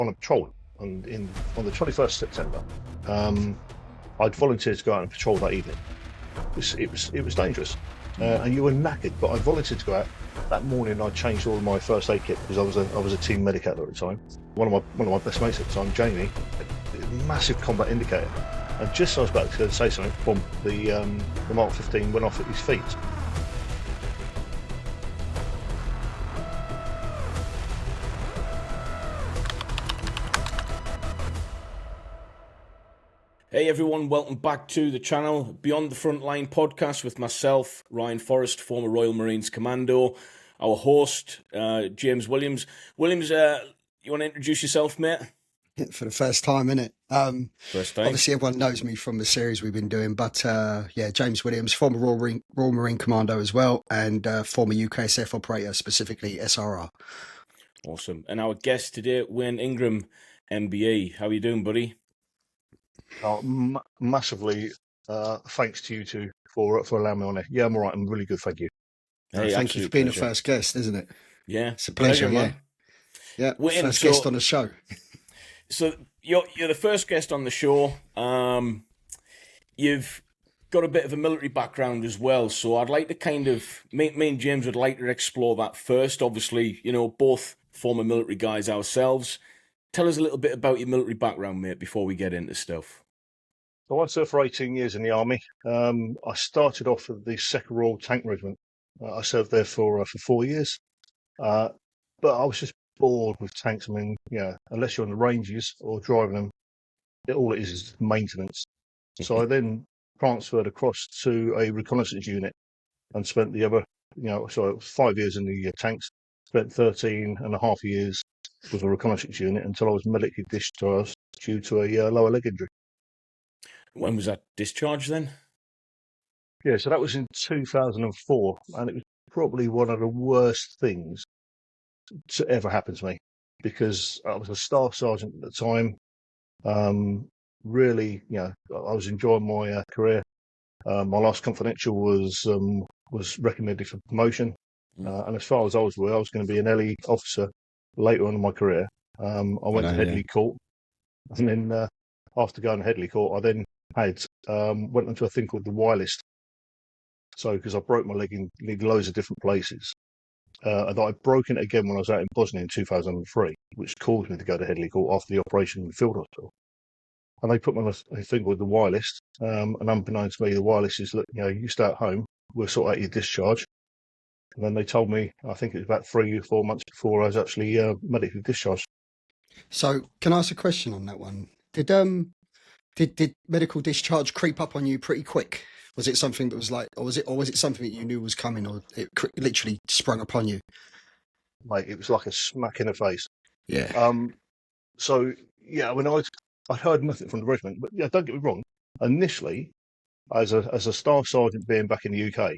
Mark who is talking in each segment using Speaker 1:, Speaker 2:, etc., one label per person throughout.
Speaker 1: on a patrol on the 21st September. I'd volunteered to go out and patrol that evening. It was dangerous, and you were knackered. But I volunteered to go out that morning. I changed all of my first aid kit because I was a team medic at the time. One of my best mates at the time, Jamie, had a massive combat indicator, and just as I was about to say something, boom, the Mark 15 went off at his feet.
Speaker 2: Hey everyone, welcome back to the channel, Beyond the Frontline podcast with myself, Ryan Forrest, former Royal Marines Commando, our host, James Williams. Williams, you want to introduce yourself, mate?
Speaker 3: For the first time, innit?
Speaker 2: First time.
Speaker 3: Obviously, everyone knows me from the series we've been doing, but yeah, James Williams, former Royal Marine Commando as well, and former UKSF operator, specifically SRR.
Speaker 2: Awesome. And our guest today, Wayne Ingram, M.B.E. How are you doing, buddy?
Speaker 1: Massively thanks to you two for allowing me on there. Yeah, I'm all right. I'm really good, thank you.
Speaker 3: Hey, thank you for being the first guest, isn't it?
Speaker 2: Yeah,
Speaker 3: it's a pleasure.
Speaker 2: Man.
Speaker 3: Yeah, first guest on the show.
Speaker 2: So you're the first guest on the show. You've got a bit of a military background as well, so I'd like to kind of me and James would like to explore that first. Obviously, you know, both former military guys ourselves. Tell us a little bit about your military background, mate, before we get into stuff.
Speaker 1: So I served for 18 years in the army. I started off at the 2nd Royal Tank Regiment. I served there for 4 years, but I was just bored with tanks. I mean, unless you're on the ranges or driving them, all it is maintenance. So I then transferred across to a reconnaissance unit and spent the other, so it was 5 years in the tanks, spent 13 and a half years with a reconnaissance unit until I was medically discharged due to a lower leg injury.
Speaker 2: When was that discharge then?
Speaker 1: Yeah, so that was in 2004, and it was probably one of the worst things to ever happen to me because I was a staff sergeant at the time. Really, I was enjoying my career. My last confidential was recommended for promotion, and as far as I was aware, I was going to be an LE officer later on in my career. I went to Headley Court, and then after going to Headley Court, I then went into a thing called the Y list. So, because I broke my leg in loads of different places, and I'd broken it again when I was out in Bosnia in 2003, which caused me to go to Headley Court after the operation in the field hospital. And they put me on a thing called the Y list, and unbeknownst to me, the Y list is, look, you stay at home, we'll sort out your discharge. And then they told me, I think it was about 3 or 4 months before I was actually medically discharged.
Speaker 3: So, can I ask a question on that one? Did medical discharge creep up on you pretty quick? Was it something that was like, or was it something that you knew was coming, or it literally sprung upon you?
Speaker 1: Mate, it was like a smack in the face.
Speaker 3: Yeah.
Speaker 1: So yeah, when I heard nothing from the regiment, but yeah, don't get me wrong. Initially, as a staff sergeant being back in the UK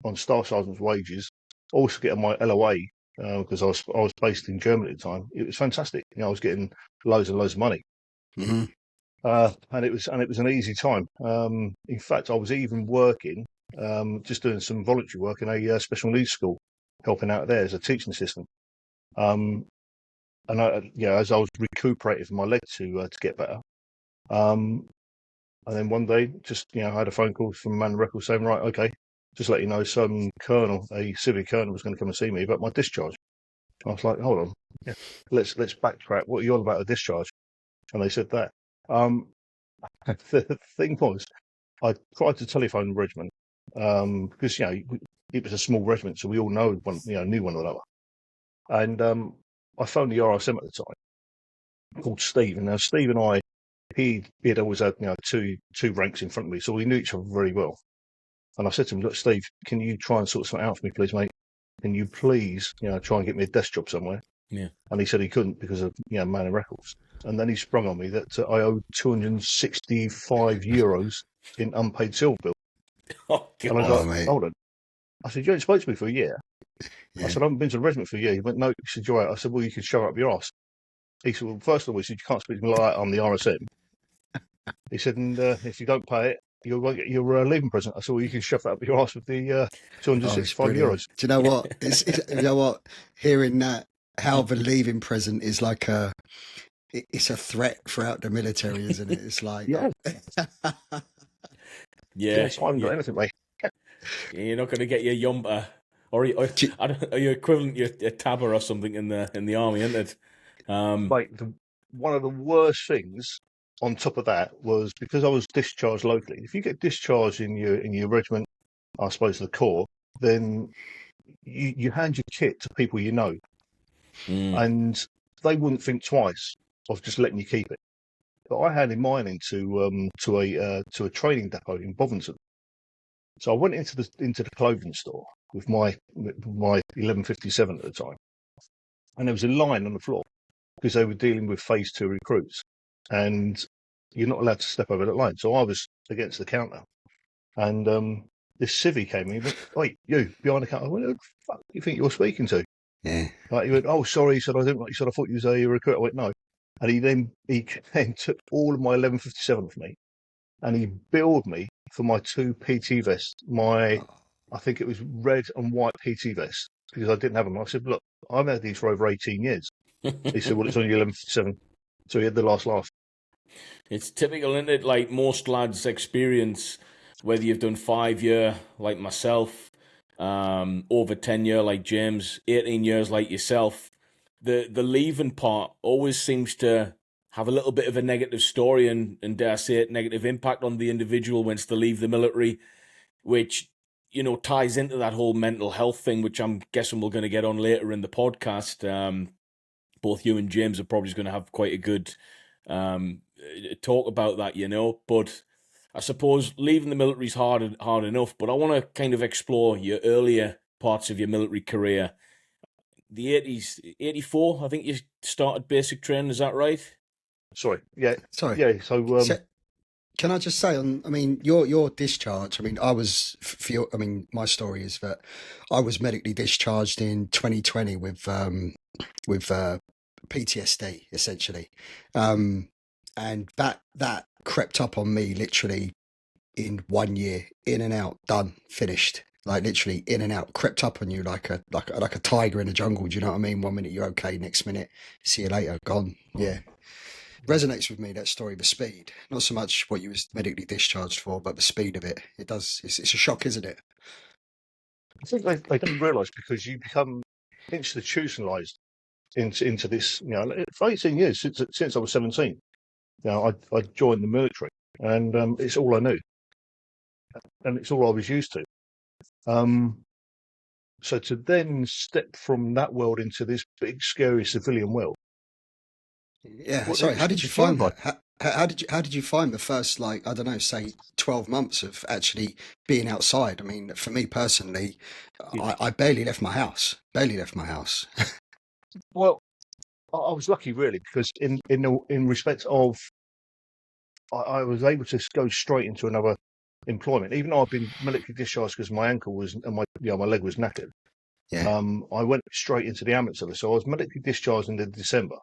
Speaker 1: on staff sergeant's wages, also getting my LOA because I was based in Germany at the time. It was fantastic. I was getting loads and loads of money.
Speaker 3: Mm-hmm.
Speaker 1: And it was an easy time. In fact, I was even working, just doing some voluntary work in a special needs school, helping out there as a teaching assistant. And as I was recuperating from my leg to get better, and then one day, just I had a phone call from Man Record saying, right, okay, just let you know, some colonel, a civic colonel, was going to come and see me about my discharge. I was like, hold on, let's backtrack. What are you on about a discharge? And they said that. The thing was, I tried to telephone the regiment because it was a small regiment, so we all knew one another. And I phoned the RSM at the time, called Steve. And now Steve and I, he'd always had two ranks in front of me, so we knew each other very well. And I said to him, look, Steve, can you try and sort something out for me, please, mate? Can you please try and get me a desk job somewhere?
Speaker 2: Yeah. And
Speaker 1: he said he couldn't because of Man of Records. And then he sprung on me that I owed €265 in unpaid silver bill.
Speaker 2: Oh, God.
Speaker 1: And I was like, hold on. I said, you ain't spoke to me for a year. Yeah. I said, I haven't been to the regiment for a year. He went, no. He said, you're right. I said, well, you can shove up your ass. He said, well, first of all, he said, you can't speak to me like that on the RSM. He said, and if you don't pay it, you'll get your leaving present. I said, well, you can shove that up your ass with the €265.
Speaker 3: Do you know what? You know what? Hearing that, how the leaving present is like it's a threat throughout the military, isn't it? It's like,
Speaker 1: Yeah,
Speaker 2: Yeah,
Speaker 1: so I haven't got
Speaker 2: yeah.
Speaker 1: anything, mate.
Speaker 2: You're not going to get your yumper, or
Speaker 3: Do-
Speaker 2: I don't, are you equivalent to your tabber or something in the army, isn't it?
Speaker 1: Mate, one of the worst things on top of that was because I was discharged locally. If you get discharged in your regiment, I suppose the corps, then you hand your kit to people you know,
Speaker 2: mm,
Speaker 1: and they wouldn't think twice of just letting you keep it. But I handed mine to a training depot in Bovington. So I went into the clothing store with my 1157 at the time, and there was a line on the floor because they were dealing with phase 2 recruits, and you're not allowed to step over that line. So I was against the counter, and this civvy came in. He went, "Wait, you behind the counter?" I went, "Who the fuck do you think you're speaking to?"
Speaker 3: yeah.
Speaker 1: Like, he went, "Oh, sorry." He said, "I didn't." He said, "I thought you was a recruit." I went, "No." And he then took all of my 1157 from me, and he billed me for my 2 PT vests. I think it was red and white PT vests because I didn't have them. I said, "Look, I've had these for over 18 years." He said, "Well, it's on your 1157." So he had the last laugh.
Speaker 2: It's typical, isn't it? Like most lads experience, whether you've done 5 year like myself, over 10 year like James, 18 years like yourself. The leaving part always seems to have a little bit of a negative story and dare I say it, negative impact on the individual once they leave the military, which ties into that whole mental health thing, which I'm guessing we're going to get on later in the podcast. Both you and James are probably going to have quite a good um, talk about that, But I suppose leaving the military is hard enough. But I want to kind of explore your earlier parts of your military career. The 80s, 84, I think you started basic training. Is that right?
Speaker 1: Sorry. Yeah.
Speaker 3: Sorry.
Speaker 1: Yeah. So,
Speaker 3: So, can I just say I mean, your discharge, I mean, I was, for your, I mean, my story is that I was medically discharged in 2020 with PTSD, essentially. And that crept up on me literally in 1 year, in and out, done, finished. Like literally in and out, crept up on you like a tiger in the jungle. Do you know what I mean? 1 minute you're okay, next minute, see you later, gone. Yeah, resonates with me, that story. The speed, not so much what you was medically discharged for, but the speed of it. It does. It's a shock, isn't it?
Speaker 1: I think they don't realise because you become institutionalised into this. For 18 years since I was 17, I joined the military, and it's all I knew, and it's all I was used to. Um, so to then step from that world into this big, scary civilian world,
Speaker 3: Yeah.
Speaker 1: well,
Speaker 3: Sorry. How did you
Speaker 1: it's
Speaker 3: find
Speaker 1: terrifying.
Speaker 3: that? How did you find the first, like, I don't know, say 12 months of actually being outside? I mean, for me personally, I barely left my house. Barely left my house.
Speaker 1: Well, I was lucky really because in respect of I was able to go straight into another employment, even though I've been medically discharged because my ankle was and my leg was knackered.
Speaker 3: Yeah.
Speaker 1: I went straight into the ambulance service, so I was medically discharged in December,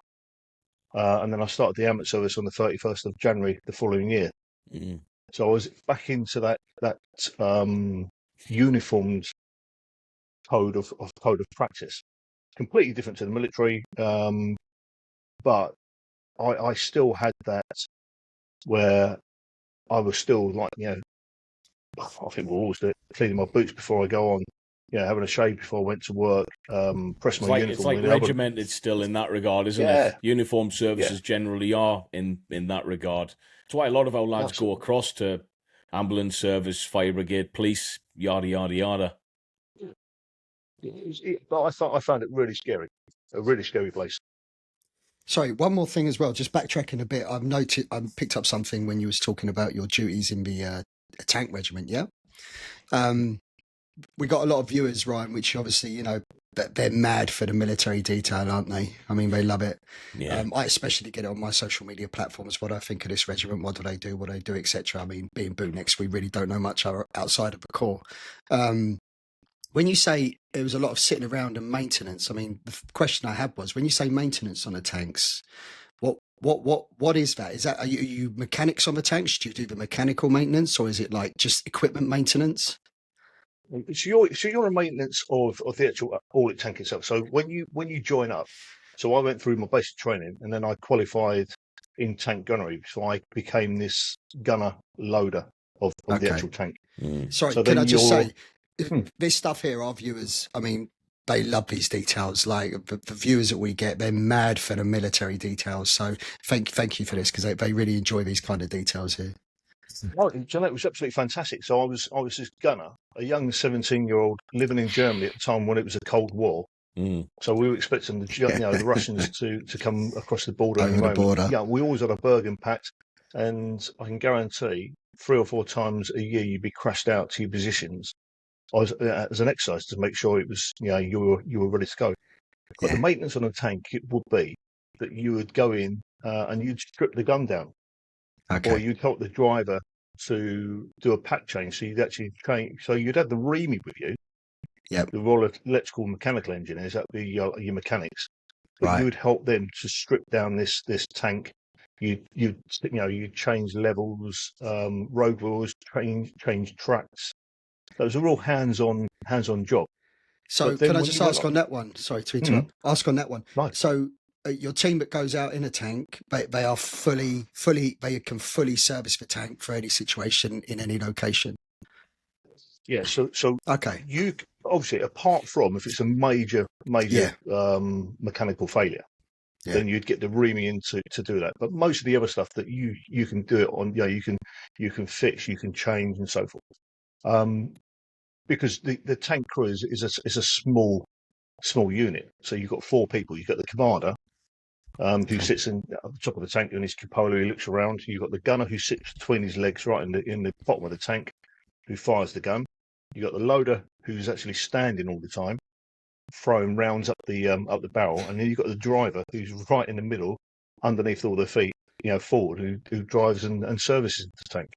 Speaker 1: and then I started the ambulance service on the 31st of January the following year.
Speaker 2: Mm.
Speaker 1: So I was back into that uniformed code of practice, completely different to the military, but I still had that where I was still like, I think we'll always do it, cleaning my boots before I go on, having a shave before I went to work, press my
Speaker 2: It's
Speaker 1: uniform
Speaker 2: like
Speaker 1: in, have a,
Speaker 2: regimented still in that regard, isn't it?
Speaker 1: yeah,
Speaker 2: Uniform
Speaker 1: yeah,
Speaker 2: services generally are in that regard. That's why a lot of our lads go
Speaker 1: absolutely.
Speaker 2: across to ambulance service, fire brigade, police, yada yada yada.
Speaker 1: But I found it really scary, a really scary place.
Speaker 3: Sorry, one more thing as well. Just backtracking a bit, I picked up something when you was talking about your duties in the tank regiment. Yeah, um, we got a lot of viewers, Ryan, which obviously that they're mad for the military detail, aren't they? I mean, they love it.
Speaker 2: Yeah.
Speaker 3: I especially get it on my social media platforms. What I think of this regiment, what do they do, etc. I mean, being bootnicks, we really don't know much outside of the corps. When you say there was a lot of sitting around and maintenance, I mean, the question I had was, when you say maintenance on the tanks, what is that? Is that are you mechanics on the tanks? Do you do the mechanical maintenance, or is it like just equipment maintenance?
Speaker 1: So you're a maintenance of the actual audit tank itself. So when you join up, So I went through my basic training, and then I qualified in tank gunnery. So I became this gunner loader of the
Speaker 3: Okay.
Speaker 1: actual tank.
Speaker 3: Sorry,
Speaker 1: So
Speaker 3: can I
Speaker 1: then
Speaker 3: just
Speaker 1: you're
Speaker 3: say, this stuff here, our viewers, I mean, they love these details. Like the viewers that we get, they're mad for the military details. So thank you for this, because they really enjoy these kind of details here.
Speaker 1: Oh, do you know, it was absolutely fantastic. So I was this gunner, a young 17-year-old living in Germany at the time when it was a Cold War. So we were expecting the Russians to come across the border any
Speaker 3: Over the
Speaker 1: moment.
Speaker 3: border.
Speaker 1: Yeah, we always had a Bergen pact, and I can guarantee 3 or 4 times a year you'd be crashed out to your positions as an exercise to make sure it was you were ready to go. But the
Speaker 3: Yeah.
Speaker 1: maintenance on a tank it would be that you would go in and you'd strip the gun down, or
Speaker 3: Okay.
Speaker 1: you'd help the driver to do a pack change. So you'd actually train. So you'd have the REME with you,
Speaker 3: Yep.
Speaker 1: the Royal Electrical and Mechanical Engineers, that'd be your mechanics. But
Speaker 3: Right.
Speaker 1: you would help them to strip down this tank. You change levels, road rules, change tracks. So it was a real hands-on job.
Speaker 3: So
Speaker 1: But
Speaker 3: can
Speaker 1: then
Speaker 3: I
Speaker 1: when
Speaker 3: just
Speaker 1: you went
Speaker 3: ask
Speaker 1: up,
Speaker 3: on that one? Sorry to
Speaker 1: mm,
Speaker 3: interrupt. Ask on that one.
Speaker 1: no,
Speaker 3: So your team that goes out in a tank, they are they can fully service the tank for any situation in any location.
Speaker 1: yeah. So
Speaker 3: Okay.
Speaker 1: you obviously apart from if it's a major
Speaker 3: Yeah.
Speaker 1: mechanical failure,
Speaker 3: Yeah.
Speaker 1: then you'd get the REME in to do that. But most of the other stuff that you can do it on, you can fix, you can change, and so forth. Because the tank crew is a small unit. So you've got 4 people. You've got the commander, who sits at the top of the tank in his cupola. He looks around. You've got the gunner who sits between his legs, right in the bottom of the tank, who fires the gun. You've got the loader who's actually standing all the time, throwing rounds up the barrel, and then you've got the driver who's right in the middle, underneath all the feet, forward, who drives and services the tank.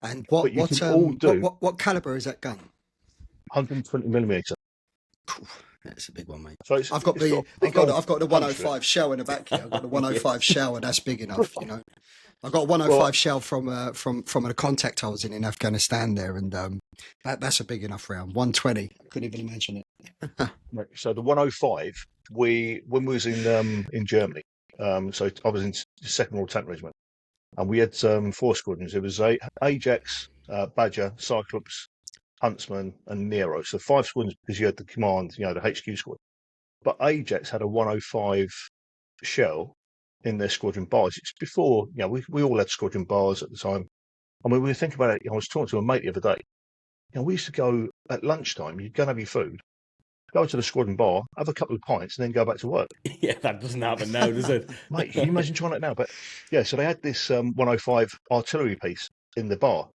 Speaker 3: And
Speaker 1: But you can all do
Speaker 3: what caliber is that gun?
Speaker 1: 120 millimeter.
Speaker 3: That's a big one, mate.
Speaker 1: So
Speaker 3: I've got
Speaker 1: it's got a big
Speaker 3: I've got the
Speaker 1: punch to it.
Speaker 3: 105 shell in the back here. I've got the 105 shell, and that's big enough, you know. I got a
Speaker 1: Well,
Speaker 3: 105 shell from a contact I was in Afghanistan there, and that's a big enough round. 120, couldn't even imagine it.
Speaker 1: right, so the 105, when we was in Germany, so I was in the Second Royal Tank Regiment, and we had 4 squadrons. It was Ajax, Badger, Cyclops, Huntsman, and Nero. So 5 squadrons because you had the command, the HQ squad. But Ajax had a 105 shell in their squadron bars. It's before, we all had squadron bars at the time. I mean, we were thinking about it. I was talking to a mate the other day. We used to go at lunchtime. You'd go and have your food, go to the squadron bar, have a couple of pints, and then go back to work.
Speaker 2: Yeah, that doesn't happen now, does it?
Speaker 1: Mate, can you imagine trying that now? But yeah, so they had this 105 artillery piece in the bar,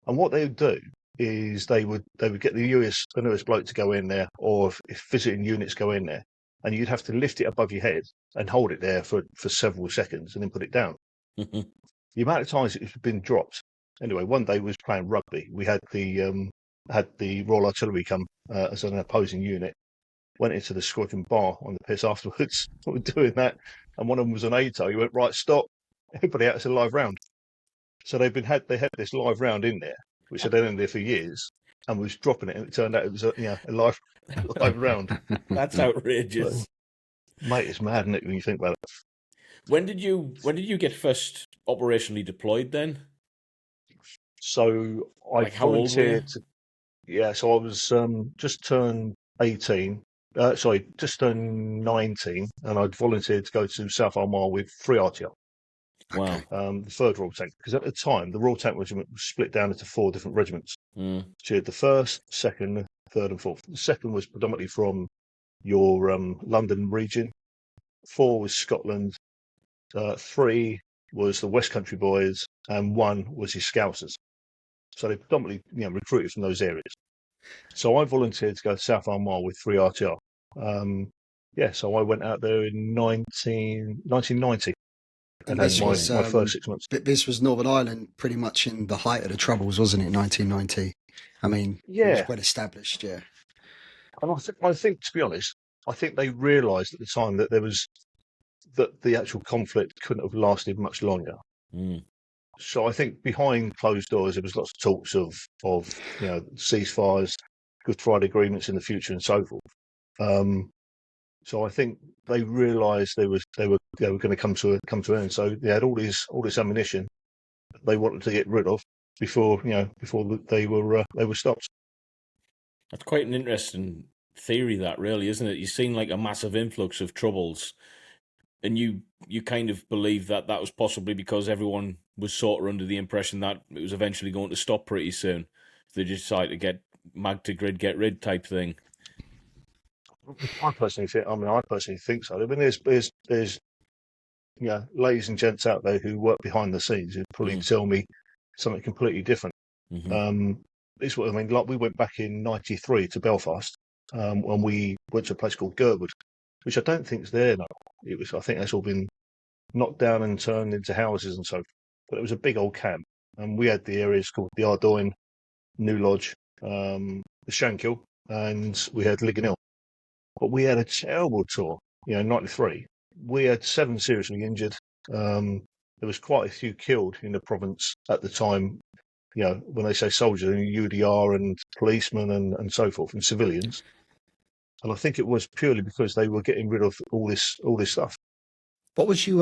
Speaker 1: and what they would do is they would get the newest bloke to go in there, or if visiting units go in there, and you'd have to lift it above your head and hold it there for several seconds and then put it down. The amount of times it's been dropped. Anyway, one day we was playing rugby. We had the Royal Artillery come as an opposing unit. Went into the squadron bar on the piss afterwards. We were doing that, and one of them was an ATO. He went, right, stop. Everybody out, it's a live round. So they had this live round in there, which had been in there for years, and was dropping it, and it turned out it was a live round.
Speaker 2: That's outrageous.
Speaker 1: But, mate, it's mad, isn't it, when you think about it?
Speaker 2: When did you get first operationally deployed then?
Speaker 1: So I
Speaker 2: Like, how old were you?
Speaker 1: volunteered. So I was just turned 18. Just turned 19, and I'd volunteered to go to South Armagh with 3 RTL.
Speaker 2: Wow.
Speaker 1: The 3rd Royal Tank, because at the time the Royal Tank Regiment was split down into 4 different regiments. So you had the 1st, 2nd, 3rd, and 4th. The 2nd was predominantly from your London region. 4 was Scotland. 3 was the West Country Boys, and 1 was your Scousers. So they predominantly recruited from those areas. So I volunteered to go to South Armagh with 3 RTR. So I went out there in 1990.
Speaker 3: And
Speaker 1: And
Speaker 3: this
Speaker 1: had
Speaker 3: was
Speaker 1: my first 6 months.
Speaker 3: this was Northern Ireland, pretty much in the height of the Troubles, wasn't it? 1990. I mean, it
Speaker 1: Yeah.
Speaker 3: was well established. Yeah.
Speaker 1: And I think, to be honest, I think they realised at the time that that the actual conflict couldn't have lasted much longer. So I think behind closed doors, there was lots of talks of ceasefires, Good Friday agreements in the future, and so forth. So I think they realised they were going to come to an end. So they had all this ammunition they wanted to get rid of before they were stopped.
Speaker 2: That's quite an interesting theory, that really, isn't it? You've seen like a massive influx of troubles, and you kind of believe that was possibly because everyone was sort of under the impression that it was eventually going to stop pretty soon. So they just decided to get mag to grid, get rid type thing.
Speaker 1: I personally think so. I mean, there's ladies and gents out there who work behind the scenes who probably tell me something completely different. This what I mean. Like we went back in '93 to Belfast when we went to a place called Girdwood, which I don't think is there now. I think that's all been knocked down and turned into houses and so forth. But it was a big old camp, and we had the areas called the Ardoyne, New Lodge, the Shankill, and we had Ligonill. But we had a terrible tour. '93. We had 7 seriously injured. There was quite a few killed in the province at the time. When they say soldiers, UDR and policemen and so forth, and civilians. And I think it was purely because they were getting rid of all this stuff.
Speaker 3: What was you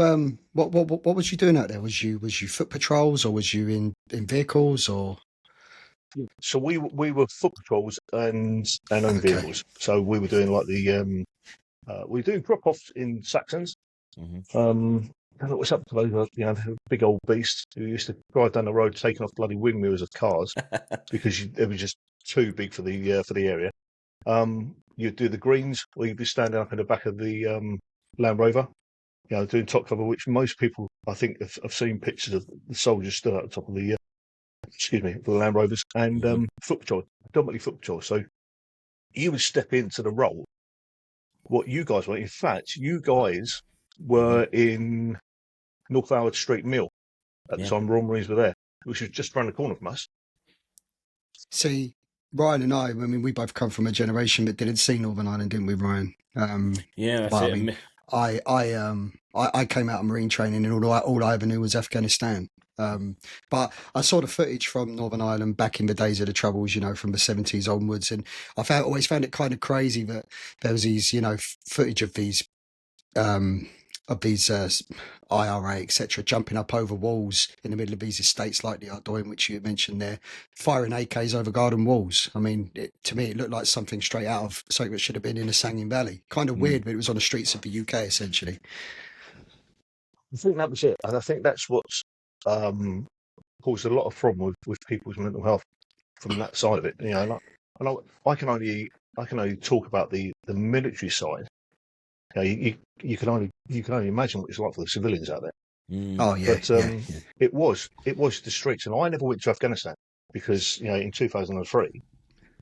Speaker 3: what was you doing out there? Was you foot patrols, or was you in vehicles, or?
Speaker 1: So we were foot patrols and own vehicles. So we were doing like we were doing drop offs in Saxons. And it was up to those big old beasts who used to drive down the road taking off bloody windmills of cars because they were just too big for the area. You'd do the greens, where you'd be standing up in the back of the Land Rover, doing top cover, which most people I think have seen pictures of the soldiers stood at the top of the the Land Rovers, and foot patrol, predominantly foot patrol. So you would step into the role. What you guys were, in fact, you guys were in North Howard Street Mill at the time Royal Marines were there, which was just around the corner from us.
Speaker 3: See, Ryan and I mean, we both come from a generation that didn't see Northern Ireland, didn't we, Ryan?
Speaker 2: That's
Speaker 3: but,
Speaker 2: it.
Speaker 3: I mean, I came out of Marine training, and all I ever knew was Afghanistan. But I saw the footage from Northern Ireland back in the days of the Troubles, from the 70s onwards, and always found it kind of crazy that there was these, footage of these IRA, etc., jumping up over walls in the middle of these estates like the Ardoyne, which you mentioned there, firing AKs over garden walls. I mean, to me, it looked like something straight out of something that should have been in the Sangin Valley. Kind of weird, but it was on the streets of the UK, essentially.
Speaker 1: I think that was it, and I think that's what's caused a lot of problem with people's mental health from that side of it. I can only talk about the military side. You can only imagine what it's like for the civilians out there.
Speaker 3: Oh yeah,
Speaker 1: but it was the streets, and I never went to Afghanistan because in 2003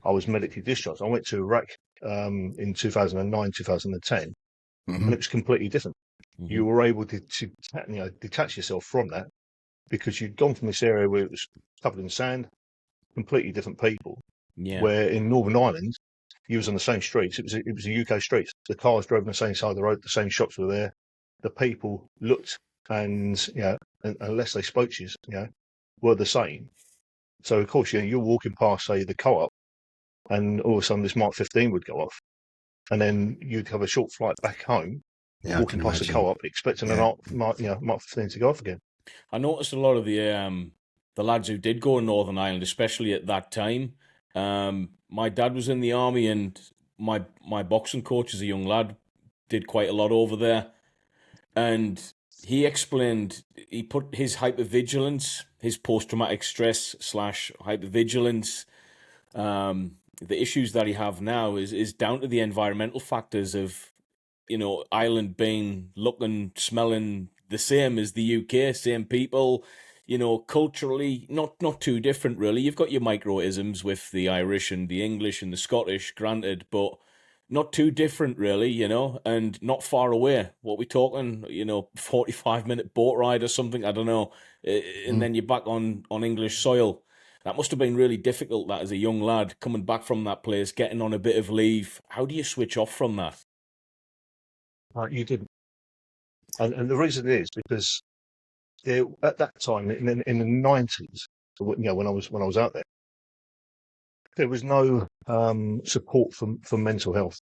Speaker 1: I was medically discharged. I went to Iraq in 2009, 2010, and it was completely different. You were able to detach yourself from that because you'd gone from this area where it was covered in sand, completely different people. Where in Northern Ireland, you was on the same streets. It was a UK streets. The cars drove on the same side of the road. The same shops were there. The people looked and unless they spoke to you, were the same. So of course, you're walking past, say, the co-op, and all of a sudden this Mark 15 would go off, and then you'd have a short flight back home, walking past the co-op, expecting a Mark 15 to go off again.
Speaker 2: I noticed a lot of the lads who did go in Northern Ireland, especially at that time. My dad was in the army, and my boxing coach as a young lad did quite a lot over there. And he explained, he put his hypervigilance, his post-traumatic stress / hypervigilance, the issues that he have now is down to the environmental factors of, Ireland being, looking, smelling the same as the UK, same people, culturally not too different really. You've got your micro-isms with the Irish and the English and the Scottish, granted, but not too different really, and not far away. What we talking, 45-minute boat ride or something, I don't know, and then you're back on English soil. That must have been really difficult, that as a young lad, coming back from that place, getting on a bit of leave. How do you switch off from that?
Speaker 1: You didn't. And the reason is because at that time, in the 90s, when I was out there was no support for mental health.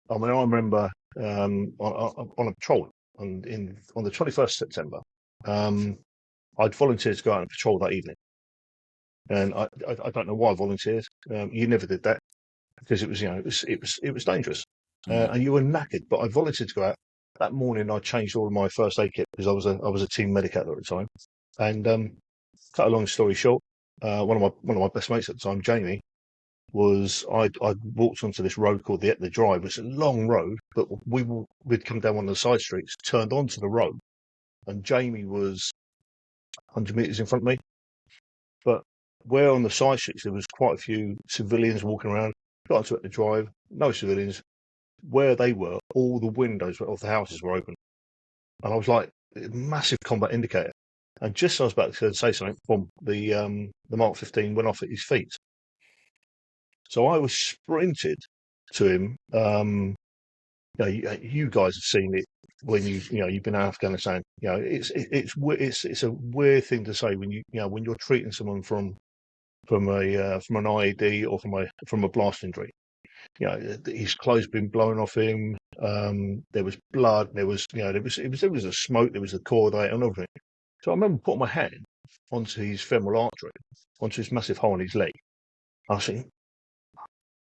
Speaker 1: I mean, I remember on a patrol on the 21st September. I'd volunteered to go out and patrol that evening, and I don't know why I volunteered. You never did that because it was it was dangerous, and you were knackered. But I volunteered to go out that morning. I changed all of my first aid kit because I was a team medic at the time, and cut a long story short, one of my best mates at the time, Jamie, I'd walked onto this road called the Drive. It's a long road, but we'd come down one of the side streets, turned onto the road, and Jamie was 100 metres in front of me. But where on the side streets there was quite a few civilians walking around, got onto the Drive, no civilians. Where they were, all the windows of the houses were open, and I was like, massive combat indicator. And just as I was about to say something, from the Mark 15 went off at his feet. So I was sprinted to him. You guys have seen it when you've been in Afghanistan. It's a weird thing to say when when you're treating someone from an IED or from a blast injury. His clothes had been blown off him. There was blood. There was a smoke. There was a cordite and everything. So I remember putting my hand onto his femoral artery, onto his massive hole in his leg. I was thinking,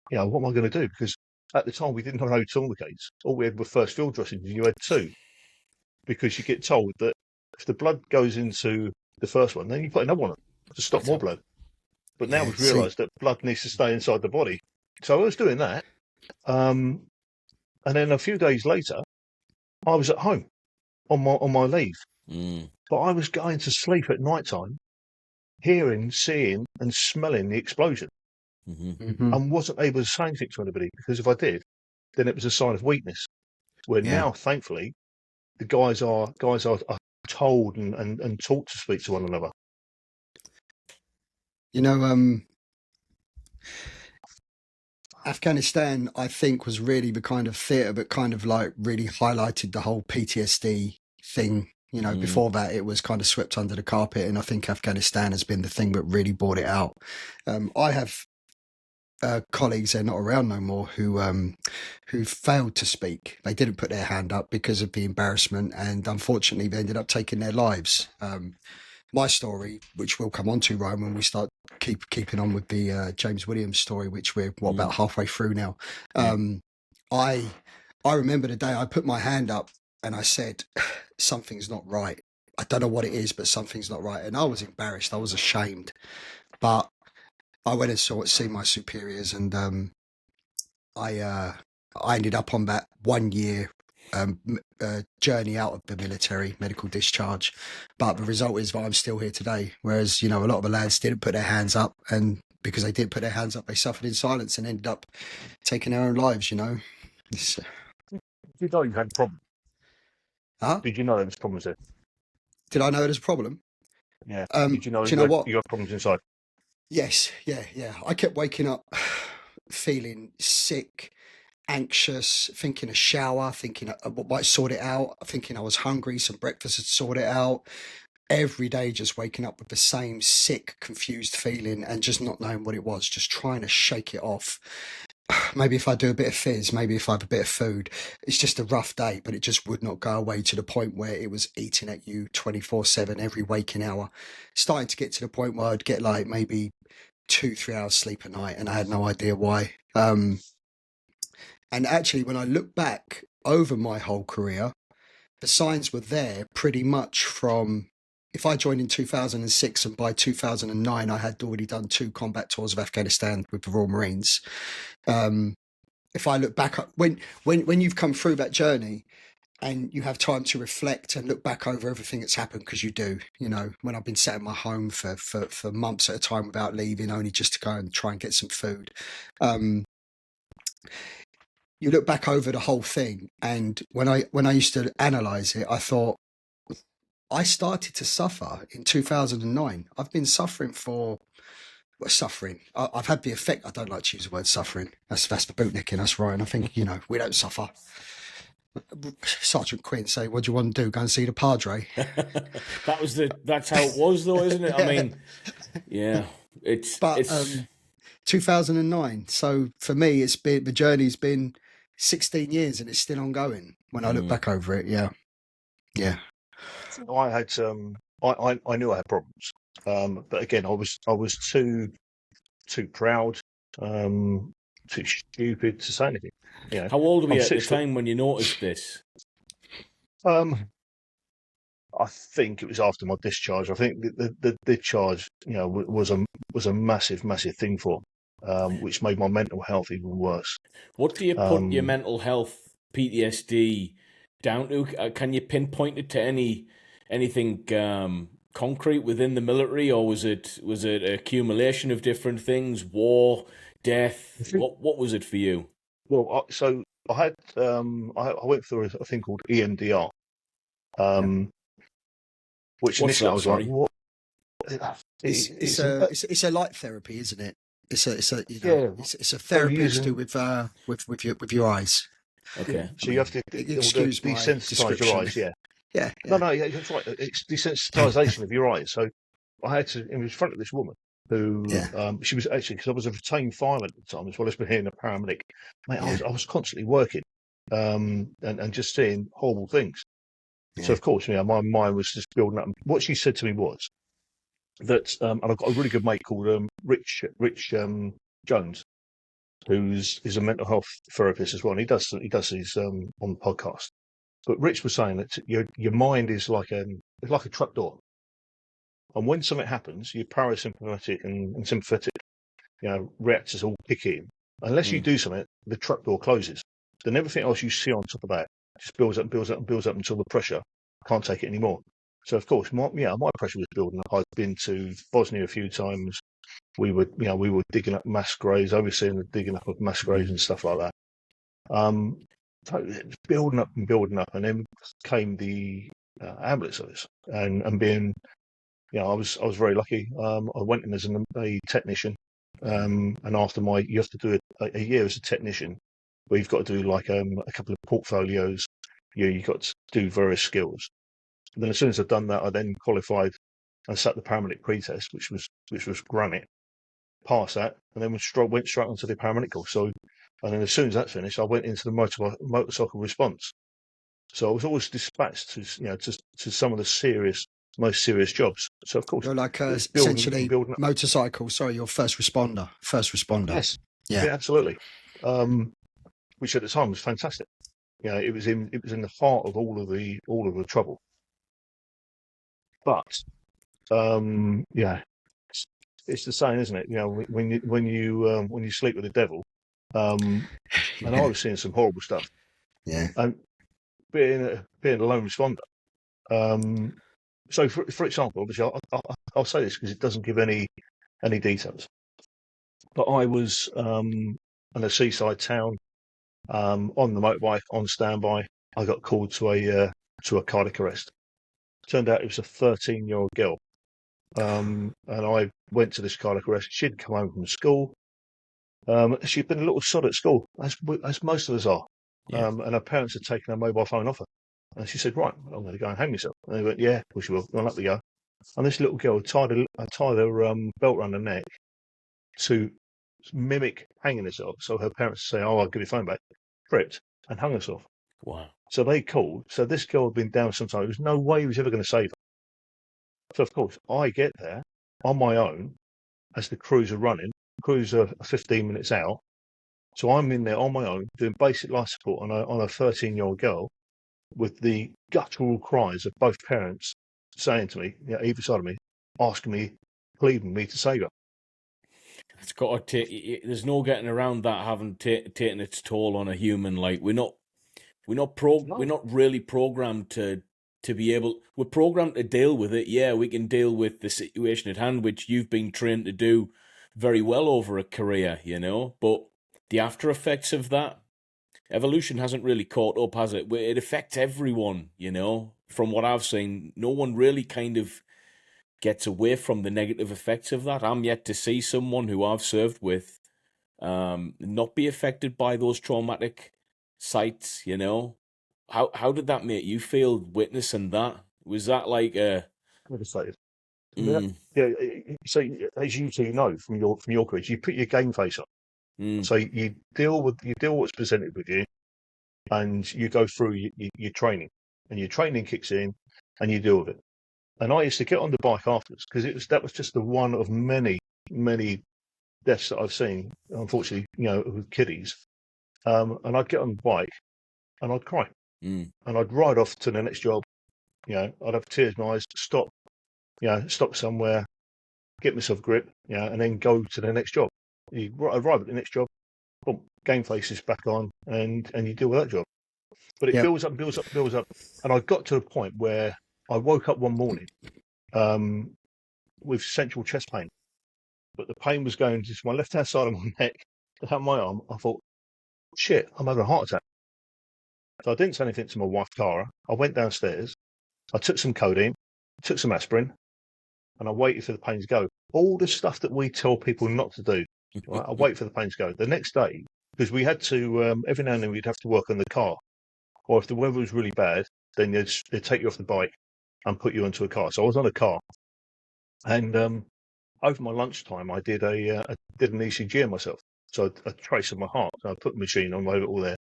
Speaker 1: what am I going to do? Because at the time we didn't have no tourniquets. All we had were first field dressings, and you had two. Because you get told that if the blood goes into the first one, then you put another one on to stop more blood. But now we've realised that blood needs to stay inside the body. So I was doing that. And then a few days later, I was at home on my leave. But I was going to sleep at night time, hearing, seeing, and smelling the explosion. And wasn't able to say anything to anybody, because if I did, then it was a sign of weakness. Where now, thankfully, the guys are told and taught to speak to one another.
Speaker 3: Afghanistan, I think, was really the kind of theatre that kind of like really highlighted the whole PTSD thing. Before that, it was kind of swept under the carpet, and I think Afghanistan has been the thing that really brought it out. I have colleagues, they're not around no more, who failed to speak. They didn't put their hand up because of the embarrassment, and unfortunately they ended up taking their lives. My story, which we'll come on to, Ryan, when we start keeping on with the James Williams story, which we're about halfway through now. I remember the day I put my hand up and I said, something's not right. I don't know what it is, but something's not right. And I was embarrassed. I was ashamed. But I went and seen my superiors, and I ended up on that 1 year journey out of the military, medical discharge. But the result is that I'm still here today. Whereas, a lot of the lads didn't put their hands up, and because they didn't put their hands up, they suffered in silence and ended up taking their own lives,
Speaker 1: Did you know you had a problem?
Speaker 3: Huh?
Speaker 1: Did you know there was problems there?
Speaker 3: Did I know there was a problem?
Speaker 1: Yeah.
Speaker 3: Did you know what?
Speaker 1: You had problems inside?
Speaker 3: Yes. Yeah. I kept waking up feeling sick, anxious, thinking a shower, thinking I might sort it out, thinking I was hungry, some breakfast had sorted it out. Every day just waking up with the same sick, confused feeling and just not knowing what it was, just trying to shake it off. Maybe if I do a bit of fizz, maybe if I have a bit of food. It's just a rough day, but it just would not go away, to the point where it was eating at you 24/7 every waking hour. Starting to get to the point where I'd get like maybe 2-3 hours sleep a night, and I had no idea why. And actually, when I look back over my whole career, the signs were there pretty much from, if I joined in 2006, and by 2009 I had already done 2 combat tours of Afghanistan with the Royal Marines. If I look back, when you've come through that journey and you have time to reflect and look back over everything that's happened, because you do, when I've been sat in my home for months at a time without leaving, only just to go and try and get some food. You look back over the whole thing, and when I used to analyze it, I thought, I started to suffer in 2009. I've been suffering I've had the effect. I don't like to use the word suffering. That's the bootlicking us, Ryan. I think, we don't suffer. Sergeant Quinn say, what do you want to do? Go and see the Padre?
Speaker 2: That's how it was, though, isn't it? I mean, yeah, it's
Speaker 3: 2009. So for me, the journey's been 16 years and it's still ongoing. When I look back over it, yeah.
Speaker 1: I had I knew I had problems, but again, I was too proud, too stupid to say anything. You know,
Speaker 2: How old were
Speaker 1: I'm
Speaker 2: you at the
Speaker 1: 6 foot.
Speaker 2: time when you noticed this?
Speaker 1: I think it was after my discharge. I think the discharge, you know, was a massive thing for, which made my mental health even worse.
Speaker 2: What do you put your
Speaker 1: Um,
Speaker 2: mental health PTSD down to? Can you pinpoint it to anything concrete within the military, or was it an accumulation of different things, war, death? What was it for you?
Speaker 1: well, so I had I went through a thing called EMDR,
Speaker 3: Yeah.
Speaker 1: um, which
Speaker 2: What's
Speaker 1: initially I
Speaker 2: that?
Speaker 1: was like,
Speaker 2: Sorry.
Speaker 1: what?
Speaker 3: It's a light therapy, isn't it? It's a you know
Speaker 1: Yeah.
Speaker 3: it's a
Speaker 1: So
Speaker 3: therapy to do with your eyes.
Speaker 2: Okay.
Speaker 1: So you have to
Speaker 3: Excuse my
Speaker 1: desensitize your
Speaker 3: description.
Speaker 1: eyes. Yeah.
Speaker 3: Yeah,
Speaker 1: No,
Speaker 3: yeah,
Speaker 1: no, yeah, that's right. It's desensitization of your eyes. So I had to in front of this woman who
Speaker 3: yeah,
Speaker 1: she was actually, because I was a retained fireman at the time as well as being a paramedic. Mate,
Speaker 3: yeah,
Speaker 1: I was constantly working, and just seeing horrible things. So
Speaker 3: yeah.
Speaker 1: of course, you know, my mind was just building up. What she said to me was that, and I've got a really good mate called Rich Jones, is a mental health therapist as well, and he does these on the podcast. But Rich was saying that your mind is like it's like a trap door, and when something happens, your parasympathetic and sympathetic, you know, reactors all kick in. Unless you
Speaker 2: Mm.
Speaker 1: do something, the trap door closes. Then everything else you see on top of that just builds up and builds up and builds up until the pressure can't take it anymore. So of course, my pressure was building up. I'd been to Bosnia a few times. We were digging up mass graves, overseeing the digging up of mass graves and stuff like that. So it's building up and building up, and then came the ambulance service, and being, you know, I was very lucky. I went in as a technician, and after you have to do a year as a technician, where you've got to do like a couple of portfolios. You've got to do various skills. And then as soon as I'd done that, I then qualified and sat the paramedic pre-test, which was granite. Passed that, and then went straight onto the paramedic course. So, and then as soon as that's finished, I went into the motorcycle response. So I was always dispatched to, you know, to some of the most serious jobs. So of course,
Speaker 3: You're like
Speaker 1: it's building and
Speaker 3: essentially
Speaker 1: building up.
Speaker 3: motorcycle. Sorry, you're first responder. First responder.
Speaker 1: Yes,
Speaker 3: Yeah,
Speaker 1: yeah, absolutely. Which at the time was fantastic. You know, it was in the heart of all of the trouble. But yeah, it's the same, isn't it? You know, when you sleep with the devil, and I
Speaker 3: yeah,
Speaker 1: was seeing some horrible stuff.
Speaker 3: yeah.
Speaker 1: And being a lone responder. So, for example, obviously, I'll say this because it doesn't give any details. But I was in a seaside town, on the motorbike on standby. I got called to a cardiac arrest. Turned out it was a 13-year-old girl, and I went to this cardiac arrest. She'd come home from school. She'd been a little sod at school, as most of us are.
Speaker 2: Yeah.
Speaker 1: And her parents had taken her mobile phone off her. And she said, "Right, I'm going to go and hang myself." And they went, "Yeah, of course you will." And up we go. And this little girl tied her belt around her neck to mimic hanging herself. So her parents say, "Oh, I'll give your phone back." Tripped and hung herself.
Speaker 2: Wow.
Speaker 1: So they called. So this girl had been down sometime. There was no way he was ever going to save her. So of course I get there on my own as the crews are running. Crews are 15 minutes out. So I'm in there on my own doing basic life support on a 13-year-old girl, with the guttural cries of both parents saying to me, you know, either side of me, asking me, pleading me to save her.
Speaker 2: It's got to take. There's no getting around that having taken its toll on a human. Like we're
Speaker 1: No,
Speaker 2: not really programmed to be able. We're programmed to deal with it. Yeah, we can deal with the situation at hand, which you've been trained to do very well over a career. You know, but the after effects of that, evolution hasn't really caught up, has it? It affects everyone. You know, from what I've seen, no one really kind of gets away from the negative effects of that. I'm yet to see someone who I've served with not be affected by those traumatic sights, you know. How did that make you feel witnessing that? Was that like a
Speaker 1: devastated. Yeah,
Speaker 2: mm,
Speaker 1: yeah. So as you two know from your careers, you put your game face on.
Speaker 2: mm,
Speaker 1: So you deal with what's presented with you. and you go through your training, and your training kicks in, and you deal with it. And I used to get on the bike afterwards because that was just the one of many deaths that I've seen, unfortunately, with kiddies. And I'd get on the bike and I'd cry, and I'd ride off to the next job. I'd have tears in my eyes, stop somewhere, get myself grip, and then go to the next job. You arrive at the next job, boom, game faces back on, and you deal with that job. But it builds up, and I got to a point where I woke up one morning with central chest pain, but the pain was going to my left-hand side of my neck, down my arm. I thought, shit, I'm having a heart attack. So I didn't say anything to my wife, Cara. I went downstairs, I took some codeine, took some aspirin, and I waited for the pain to go. All the stuff that we tell people not to do, right? I wait for the pain to go. The next day, because we had to, every now and then we'd have to work on the car, or if the weather was really bad, then they'd take you off the bike and put you into a car. So I was on a car, and over my lunchtime, I did an ECG on myself. So a trace of my heart. So I put the machine on over all there,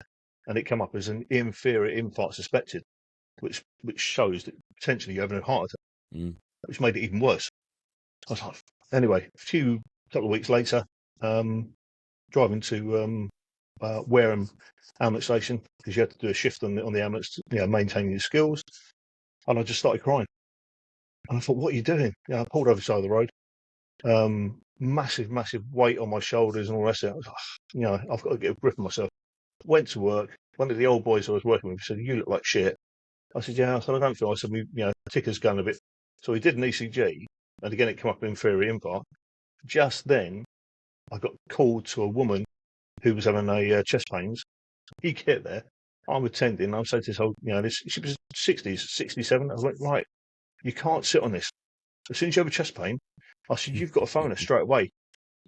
Speaker 1: and it came up as an inferior infarct suspected, which shows that potentially you're having a heart attack, which made it even worse. I was like, anyway, couple of weeks later, driving to Wareham ambulance station, because you had to do a shift on the ambulance, maintaining your skills, and I just started crying. And I thought, what are you doing? I pulled over the side of the road. Massive weight on my shoulders and all the rest of it. I was like, I've got to get a grip on myself. Went to work. One of the old boys I was working with said, "You look like shit." I said, "Yeah." I said, "I don't feel." I said, "Ticker's going a bit." So we did an ECG, and again it came up inferior infarct. Just then, I got called to a woman who was having chest pains. You get there, I'm attending. I'm saying to this whole, she was 60s, 67. I was like, right, you can't sit on this. As soon as you have a chest pain, I said, you've got to phone her straight away.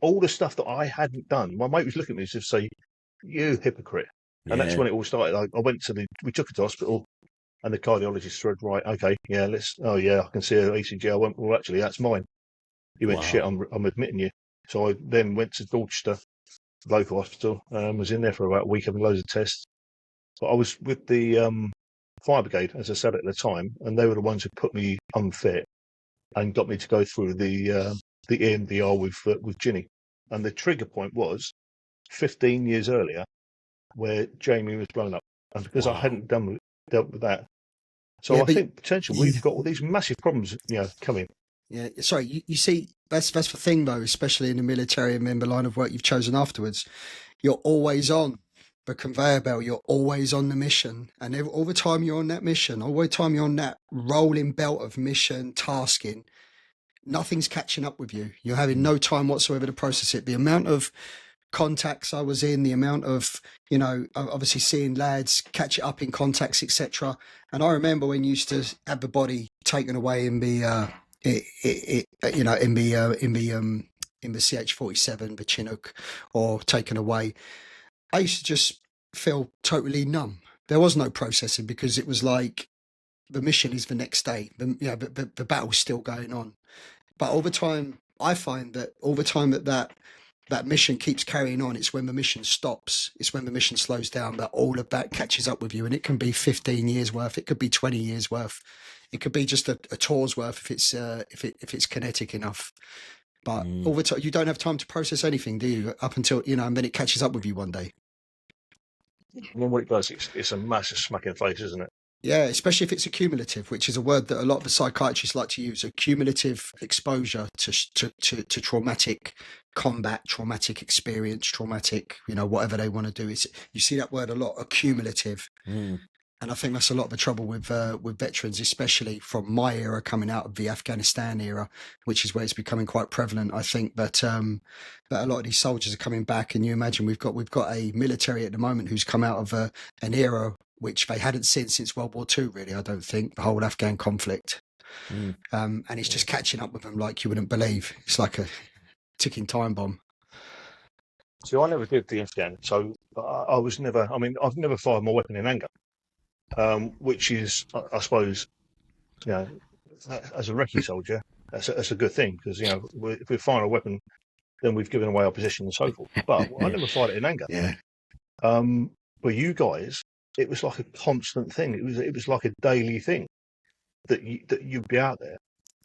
Speaker 1: All the stuff that I hadn't done, my mate was looking at me and say, "You hypocrite." And that's when it all started. I went we took her to hospital, and the cardiologist said, "Right, okay, yeah, I can see her ECG." I went, "Well, actually, that's mine." He went, "Shit, I'm admitting you." So I then went to Dorchester local hospital, was in there for about a week, having loads of tests. But I was with the fire brigade, as I said at the time, and they were the ones who put me unfit and got me to go through the EMDR with Ginny. And the trigger point was 15 years earlier, where Jamie was blown up, and because I hadn't dealt with that. So I think potentially we've got all these massive problems, coming.
Speaker 3: Yeah, sorry. You see, that's the thing though, especially in the military and in the line of work you've chosen afterwards. You're always on the conveyor belt. You're always on the mission, and all the time you're on that mission, all the time you're on that rolling belt of mission tasking, nothing's catching up with you. You're having no time whatsoever to process it. The amount of contacts I was in, the amount of, obviously seeing lads catch it up in contacts, etc. And I remember when you used to have the body taken away in the in the CH-47, the Chinook, or taken away, I used to just feel totally numb. There was no processing, because it was like the mission is the next day. The battle's still going on. But all the time, I find that all the time that mission keeps carrying on, it's when the mission stops, it's when the mission slows down, that all of that catches up with you. And it can be 15 years worth, it could be 20 years worth, it could be just a tour's worth if it's kinetic enough. But all the time, you don't have time to process anything, do you? Up until, and then it catches up with you one day.
Speaker 1: Well, what it does, it's a massive smack in the face, isn't it?
Speaker 3: Yeah, especially if it's a cumulative, which is a word that a lot of the psychiatrists like to use, a cumulative exposure to traumatic combat, traumatic experience, traumatic, whatever they want to do. You see that word a lot, a cumulative. And I think that's a lot of the trouble with veterans, especially from my era, coming out of the Afghanistan era, which is where it's becoming quite prevalent. I think that a lot of these soldiers are coming back, and you imagine we've got a military at the moment who's come out of an era which they hadn't seen since World War II, really. I don't think, the whole Afghan conflict, and it's just catching up with them like you wouldn't believe. It's like a ticking time bomb.
Speaker 1: So I never did the Afghan. So I was never. I mean, I've never fired my weapon in anger. Which is, I suppose, as a recce soldier, that's a good thing, because if we fire a weapon, then we've given away our position and so forth. But I never fired it in anger.
Speaker 3: Yeah.
Speaker 1: But you guys like a constant thing. It was like a daily thing that you'd be out there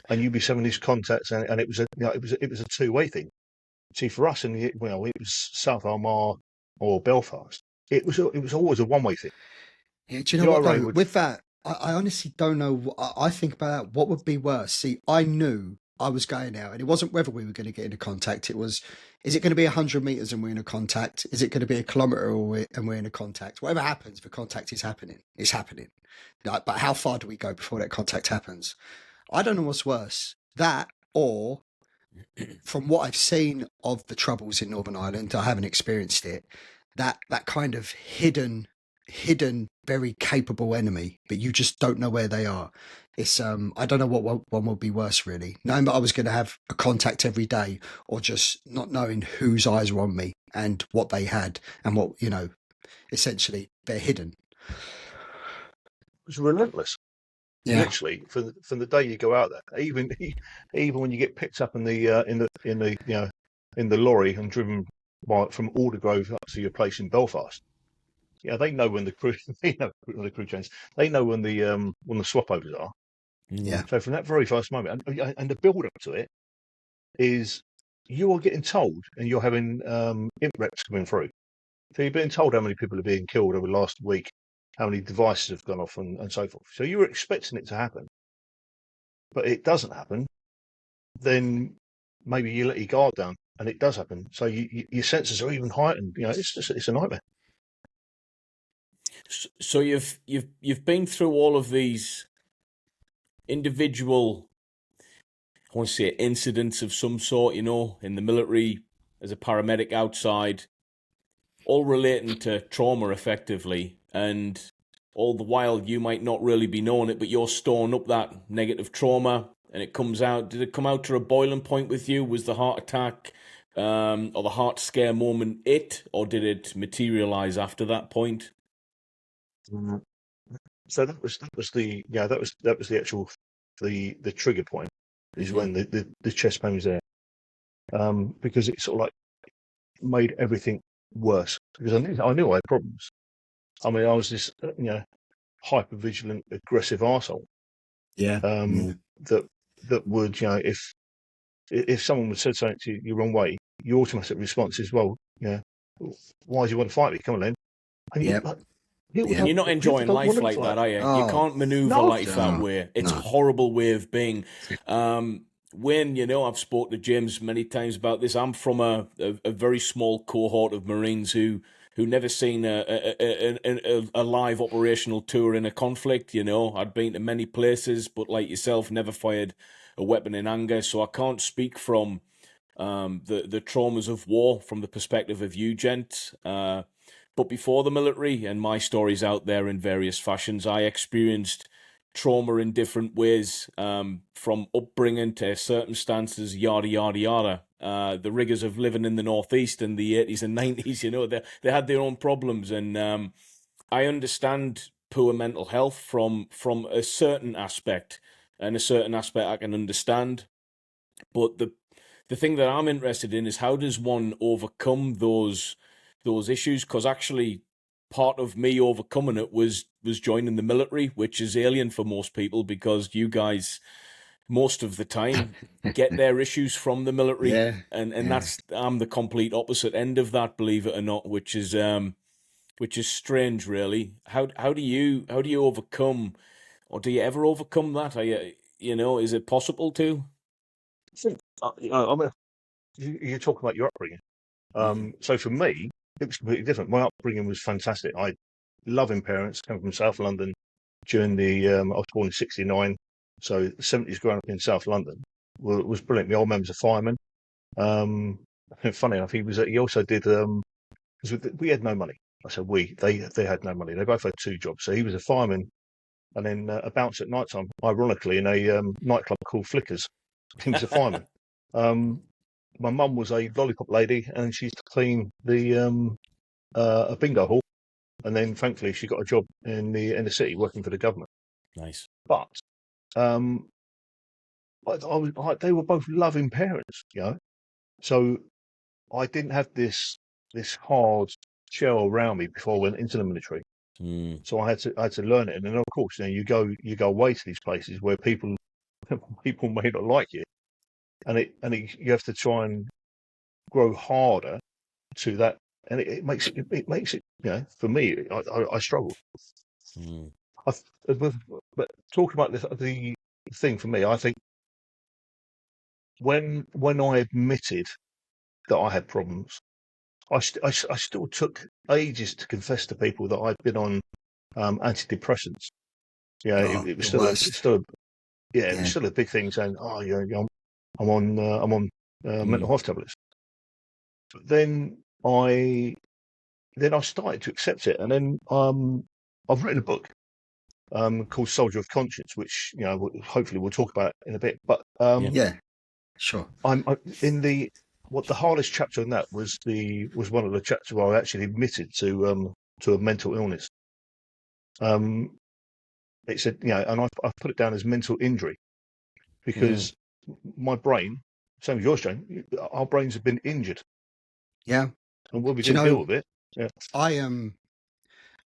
Speaker 1: and you'd be having these contacts, and it was it was a two-way thing. See, for us it was South Armagh or Belfast. It was always a one-way thing.
Speaker 3: Yeah, do you
Speaker 1: The
Speaker 3: know what
Speaker 1: IRA
Speaker 3: though?
Speaker 1: would.
Speaker 3: With that, I honestly don't know. I think about what would be worse. See, I knew I was going out, and it wasn't whether we were going to get into contact. It was, is it going to be 100 meters and we're in a contact? Is it going to be a kilometer and we're in a contact? Whatever happens, the contact is happening. It's happening. Like, but how far do we go before that contact happens? I don't know what's worse, that or from what I've seen of the troubles in Northern Ireland, I haven't experienced it. That kind of hidden, very capable enemy, but you just don't know where they are. It's I don't know what one will be worse, really. Knowing that I was going to have a contact every day, or just not knowing whose eyes were on me and what they had and what, essentially they're hidden.
Speaker 1: It was relentless.
Speaker 3: Yeah,
Speaker 1: Literally, from the day you go out there, even when you get picked up in the lorry and driven from Aldergrove up to your place in Belfast. Yeah, they know when the crew they know when the crew changes. They know when the swap overs are.
Speaker 3: yeah,
Speaker 1: So from that very first moment, and the build up to it is you are getting told, and you're having imp reps coming through. So you're being told how many people are being killed over the last week, how many devices have gone off, and so forth. So you were expecting it to happen, but it doesn't happen. Then maybe you let your guard down, and it does happen. So your senses are even heightened. It's a nightmare.
Speaker 2: So you've been through all of these individual, I want to say, incidents of some sort, in the military, as a paramedic outside, all relating to trauma effectively, and all the while you might not really be knowing it, but you're storing up that negative trauma and it comes out. Did it come out to a boiling point with you? Was the heart attack or the heart scare moment it, or did it materialize after that point?
Speaker 1: Mhm. So that was the actual the trigger point is
Speaker 2: Mm-hmm.
Speaker 1: when the chest pain was there, because it sort of like made everything worse because I knew I had problems. I mean, I was this hyper vigilant, aggressive arsehole,
Speaker 3: yeah,
Speaker 1: um,
Speaker 3: yeah,
Speaker 1: that would, if someone would said something to you the wrong way, your automatic response is, well, why do you want to fight me? Come on, then. And
Speaker 3: yeah,
Speaker 2: And
Speaker 3: yeah.
Speaker 2: you're not
Speaker 1: people
Speaker 2: enjoying
Speaker 1: don't want
Speaker 2: life
Speaker 1: to
Speaker 2: like
Speaker 1: fight.
Speaker 2: that, are you? You
Speaker 3: Oh
Speaker 2: can't maneuver
Speaker 1: No,
Speaker 2: life that
Speaker 3: no,
Speaker 2: way. It's a
Speaker 3: no.
Speaker 2: horrible way of being. When, I've spoke to James many times about this. I'm from a very small cohort of Marines who never seen a live operational tour in a conflict. I'd been to many places, but like yourself, never fired a weapon in anger. So I can't speak from the traumas of war from the perspective of you, gent. But before the military, and my story's out there in various fashions, I experienced trauma in different ways, from upbringing to circumstances, yada, yada, yada. The rigors of living in the Northeast in the 80s and 90s, they had their own problems. And I understand poor mental health from a certain aspect, and a certain aspect I can understand. But the thing that I'm interested in is how does one overcome those issues? Because actually, part of me overcoming it was joining the military, which is alien for most people because you guys most of the time get their issues from the military,
Speaker 3: Yeah,
Speaker 2: and
Speaker 3: yeah.
Speaker 2: that's I'm the complete opposite end of that, believe it or not, which is strange, really. How do you overcome, or do you ever overcome that? Are is it possible to?
Speaker 1: I think, I mean, you're talking about your upbringing.
Speaker 2: Mm,
Speaker 1: So for me, it was completely different. My upbringing was fantastic. I loving parents, came from South London during I was born in '69, so the '70s growing up in South London was brilliant. My old man was a fireman. Um, Funny enough, he also did, because we had no money. I said they had no money. They both had two jobs. So he was a fireman and then a bounce at night time, ironically, in a nightclub called Flickers. He was a fireman. Um, my mum was a lollipop lady, and she used to clean a bingo hall. And then, thankfully, she got a job in the city working for the government.
Speaker 2: nice.
Speaker 1: But um, they were both loving parents. So I didn't have this hard shell around me before I went into the military. So I had to learn it, and then of course, you go away to these places where people may not like you, and you have to try and grow harder to that, and it makes it for me, I struggle. I've, but talking about the thing for me, I think when I admitted that I had problems, I still took ages to confess to people that I'd been on antidepressants. Yeah,
Speaker 3: Oh,
Speaker 1: it was
Speaker 3: the
Speaker 1: still
Speaker 3: worst.
Speaker 1: it was
Speaker 3: Yeah.
Speaker 1: still a big thing saying, "Oh, I'm on mental health tablets." But then I started to accept it, and then I've written a book called Soldier of Conscience, which hopefully we'll talk about in a bit. But
Speaker 2: Yeah.
Speaker 3: Yeah. Sure.
Speaker 1: I'm in the hardest chapter in that was one of the chapters where I actually admitted to a mental illness. It said, and I put it down as mental injury because my brain, same as yours, Jane, our brains have been injured,
Speaker 3: Yeah.
Speaker 1: and when we
Speaker 3: Do you
Speaker 1: didn't deal
Speaker 3: know,
Speaker 1: with it, yeah,
Speaker 3: I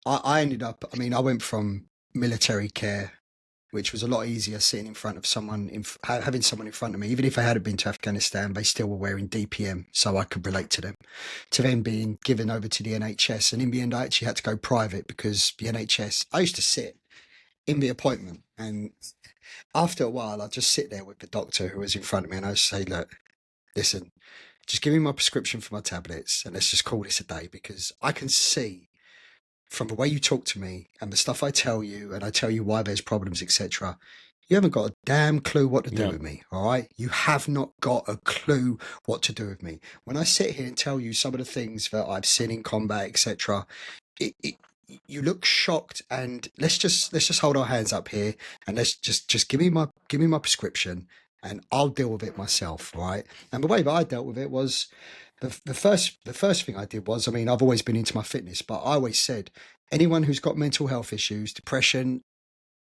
Speaker 3: I ended up, I mean, I went from military care, which was a lot easier sitting in front of someone, having someone in front of me, even if I hadn't been to Afghanistan, they still were wearing DPM, so I could relate to them, to then being given over to the NHS. And in the end, I actually had to go private because the NHS, I used to sit in the appointment, and after a while, I'd just sit there with the doctor who was in front of me, and I'd say, look, listen, just give me my prescription for my tablets, and let's just call this a day, because I can see from the way you talk to me and the stuff I tell you, and I tell you why there's problems, etc., you haven't got a damn clue what to do
Speaker 2: No.
Speaker 3: with me, all right? You have not got a clue what to do with me. When I sit here and tell you some of the things that I've seen in combat, etc., you look shocked, and let's just hold our hands up here, and let's just give me my prescription, and I'll deal with it myself, all right? And the way that I dealt with it was the first thing I did was, I mean, I've always been into my fitness, but I always said anyone who's got mental health issues, depression,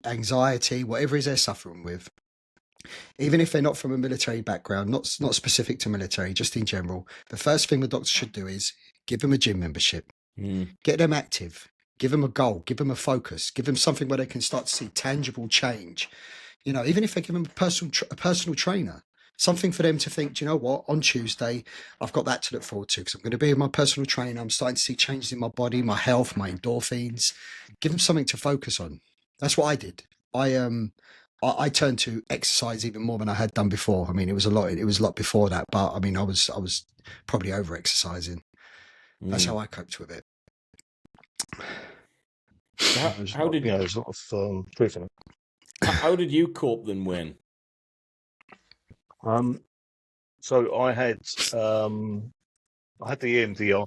Speaker 3: anxiety, whatever it is they're suffering with, even if they're not from a military background, not specific to military, just in general, the first thing the doctor should do is give them a gym membership, get them active, give them a goal, give them a focus, give them something where they can start to see tangible change. Even if they give them a personal trainer, something for them to think, do you know what, on Tuesday, I've got that to look forward to because I'm going to be with my personal trainer. I'm starting to see changes in my body, my health, my endorphins. Give them something to focus on. That's what I did. I turned to exercise even more than I had done before. I mean, it was a lot before that, but I mean, I was probably over exercising. That's how I coped with it.
Speaker 2: So how did
Speaker 1: there's a lot of truth in it.
Speaker 2: how did you cope then, Wayne?
Speaker 1: So I had the EMDR.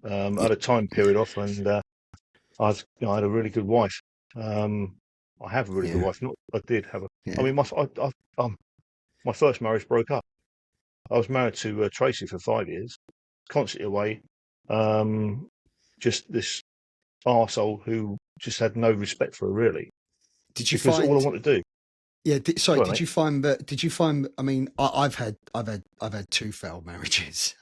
Speaker 1: I had a time period off, and I had a really good wife. I have a really good
Speaker 3: Yeah.
Speaker 1: wife. Not, I did have a.
Speaker 3: Yeah.
Speaker 1: I mean, my first marriage broke up. I was married to Tracy for 5 years, constantly away. Just this arsehole who just had no respect for her, really,
Speaker 3: Did you
Speaker 1: because all I
Speaker 3: find?
Speaker 1: want to do.
Speaker 3: Yeah, sorry.
Speaker 1: Go on,
Speaker 3: Did
Speaker 1: mate.
Speaker 3: you find that? Did you find? I mean, I've had two failed marriages.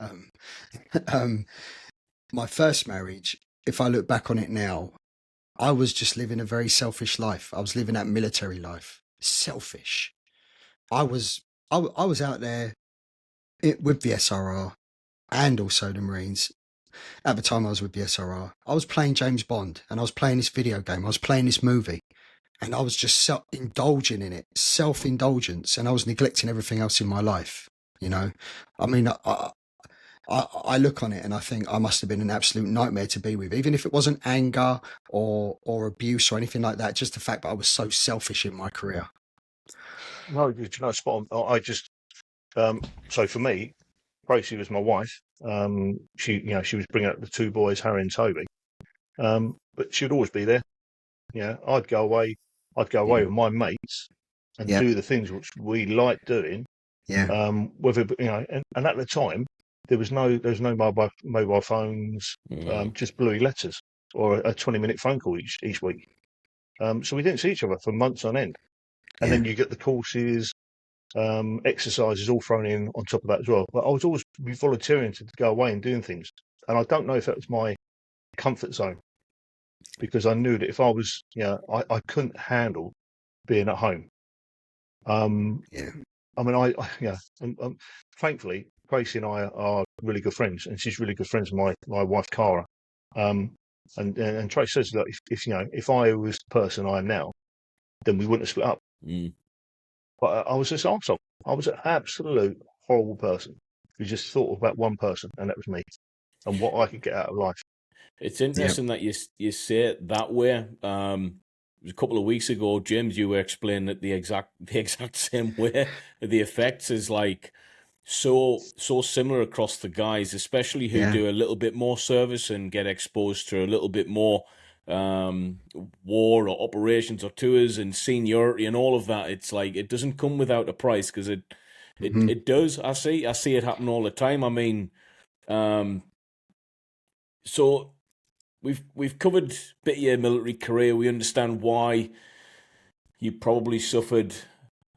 Speaker 3: My first marriage, if I look back on it now, I was just living a very selfish life. I was living that military life, selfish. I was I was out there with the SRR and also the Marines. At the time, I was with the SRR. I was playing James Bond, and I was playing this video game. I was playing this movie. And I was just indulging in it, self-indulgence, and I was neglecting everything else in my life. I mean, I look on it and I think I must have been an absolute nightmare to be with, even if it wasn't anger or abuse or anything like that. Just the fact that I was so selfish in my career.
Speaker 1: No, spot on. I just so for me, Tracy was my wife. She was bringing up the two boys, Harry and Toby. But she'd always be there. I'd go away. I'd go away
Speaker 2: Yeah.
Speaker 1: with my mates and
Speaker 3: Yeah,
Speaker 1: do the things which we liked doing.
Speaker 3: yeah,
Speaker 1: Whether and at the time there was no mobile phones, just bluey letters or a 20-minute phone call each week. So we didn't see each other for months on end. And
Speaker 3: yeah.
Speaker 1: then you get the courses, exercises all thrown in on top of that as well. But I was always volunteering to go away and doing things. And I don't know if that was my comfort zone. because I knew that if I was, I couldn't handle being at home.
Speaker 3: Yeah.
Speaker 1: I mean, thankfully, Tracy and I are really good friends, and she's really good friends with my wife, Cara. Um, and Tracy says that if I was the person I am now, then we wouldn't have split up.
Speaker 2: Mm.
Speaker 1: But I was this arsehole. I was an absolute horrible person who just thought about one person, and that was me, and what I could get out of life.
Speaker 2: It's interesting that you say it that way. It was a couple of weeks ago, James, you were explaining it the exact same way. The effects is like so similar across the guys, especially who do a little bit more service and get exposed to a little bit more war or operations or tours and seniority and all of that. It's like it doesn't come without a price, because it does. I see it happen all the time. I mean, so we've covered a bit of your military career. We understand why you probably suffered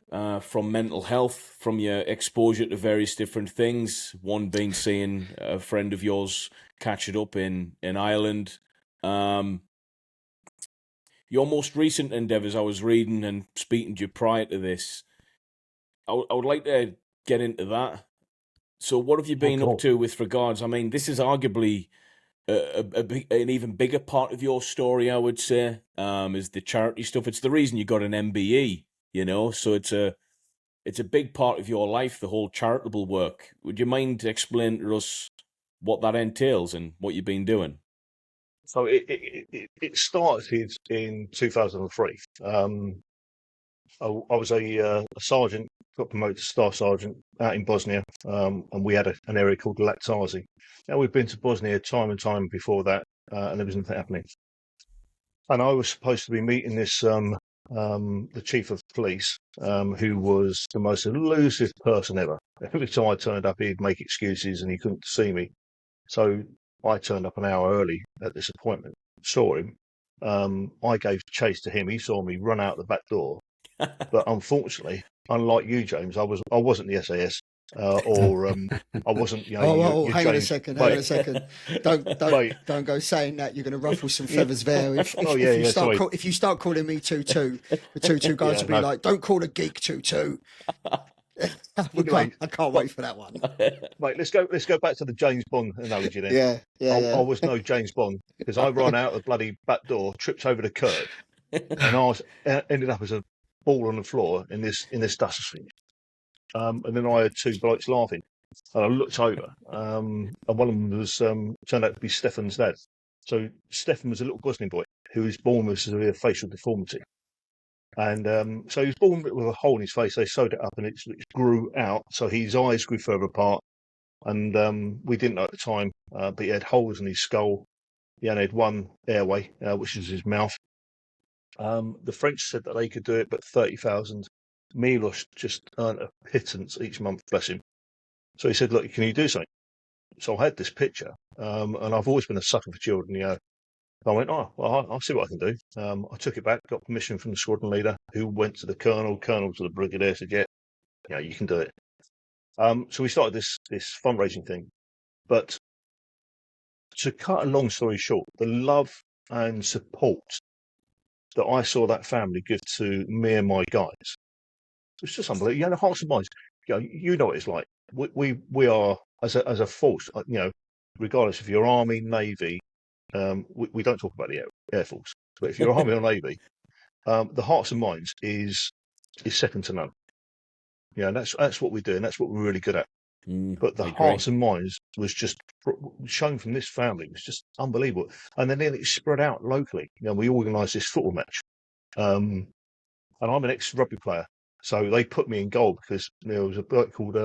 Speaker 2: from mental health, from your exposure to various different things. One being seeing a friend of yours catch it up in Ireland. Your most recent endeavours, I was reading and speaking to you prior to this. I would like to get into that. So what have you been up to with regards? I mean, this is arguably an even bigger part of your story, I would say, is the charity stuff. It's the reason you got an M.B.E, so it's a big part of your life, the whole charitable work. Would you mind explaining to us what that entails and what you've been doing?
Speaker 1: So it started in 2003. I was a sergeant, got promoted to staff sergeant out in Bosnia, and we had an area called Laktazi. Now, we've been to Bosnia time and time before that, and there was nothing happening. And I was supposed to be meeting this the chief of police, who was the most elusive person ever. Every time I turned up, he'd make excuses and he couldn't see me. So I turned up an hour early at this appointment, saw him. I gave chase to him. He saw me run out the back door. But unfortunately, unlike you, James, I wasn't the SAS, or I wasn't.
Speaker 3: Hang on a
Speaker 1: James.
Speaker 3: second.
Speaker 1: Mate.
Speaker 3: Hang on a second. Don't go saying that. You're going to ruffle some feathers there. If you start calling me Tutu, the Tutu guys will be like, "Don't call a geek Tutu." I can't wait for that one.
Speaker 1: Mate, let's go back to the James Bond analogy then.
Speaker 3: Yeah.
Speaker 1: I was no James Bond, because I ran out the bloody back door, tripped over the curb, and I ended up as a ball on the floor in this dust stream. And then I had two blokes laughing, and I looked over, and one of them was turned out to be Stefan's dad. So Stefan was a little Bosnian boy who was born with severe facial deformity, and so he was born with a hole in his face. They sewed it up, and it grew out, so his eyes grew further apart. And we didn't know at the time, but he had holes in his skull. He only had one airway, which was his mouth. The French said that they could do it, but 30,000. Milos just earned a pittance each month, bless him. So he said, "Look, can you do something?" So I had this picture, and I've always been a sucker for children. I went, "Oh, well, I'll see what I can do." I took it back, got permission from the squadron leader, who went to the colonel to the brigadier, said, "Yeah, you can do it." So we started this fundraising thing. But to cut a long story short, the love and support that I saw that family give to me and my guys, it's just unbelievable. The hearts and minds. You know what it's like. We are as a force. Regardless if you're Army, Navy, we don't talk about the Air Force. But if you're Army or Navy, the hearts and minds is second to none. And that's what we do, and that's what we're really good at. But the hearts and minds was just shown from this family. It was just unbelievable. And then it spread out locally. We organised this football match, and I'm an ex-rugby player. So they put me in goal because there was a bloke called I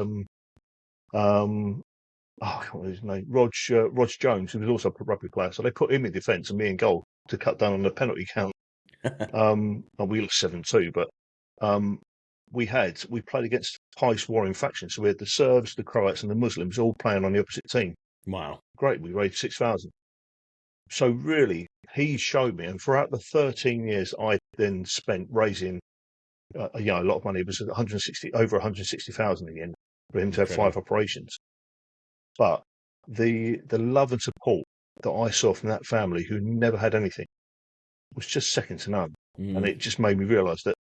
Speaker 1: can't remember his name, Rog Jones, who was also a rugby player. So they put him in defence and me in goal to cut down on the penalty count. And we lost 7-2, but we played against highest warring factions. So we had the Serbs, the Croats, and the Muslims all playing on the opposite team. Wow, great! We raised 6,000. So really, he showed me, and throughout the 13 years I then spent raising. A lot of money. It was over 160,000 in the end for him to have 5 operations. But the love and support that I saw from that family, who never had anything, was just second to none. And
Speaker 2: Mm.
Speaker 1: it just made me realise that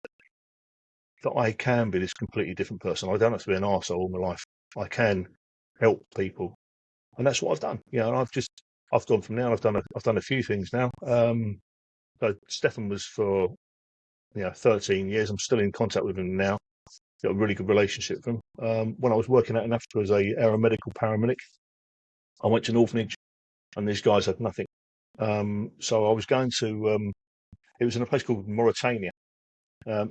Speaker 1: I can be this completely different person. I don't have to be an arsehole all my life. I can help people, and that's what I've done. And I've gone from now. I've done a few things now. So Stefan was for 13 years. I'm still in contact with him now. Got a really good relationship with him. When I was working out in Africa as a aeromedical paramedic, I went to an orphanage, and these guys had nothing. So I was going to. It was in a place called Mauritania.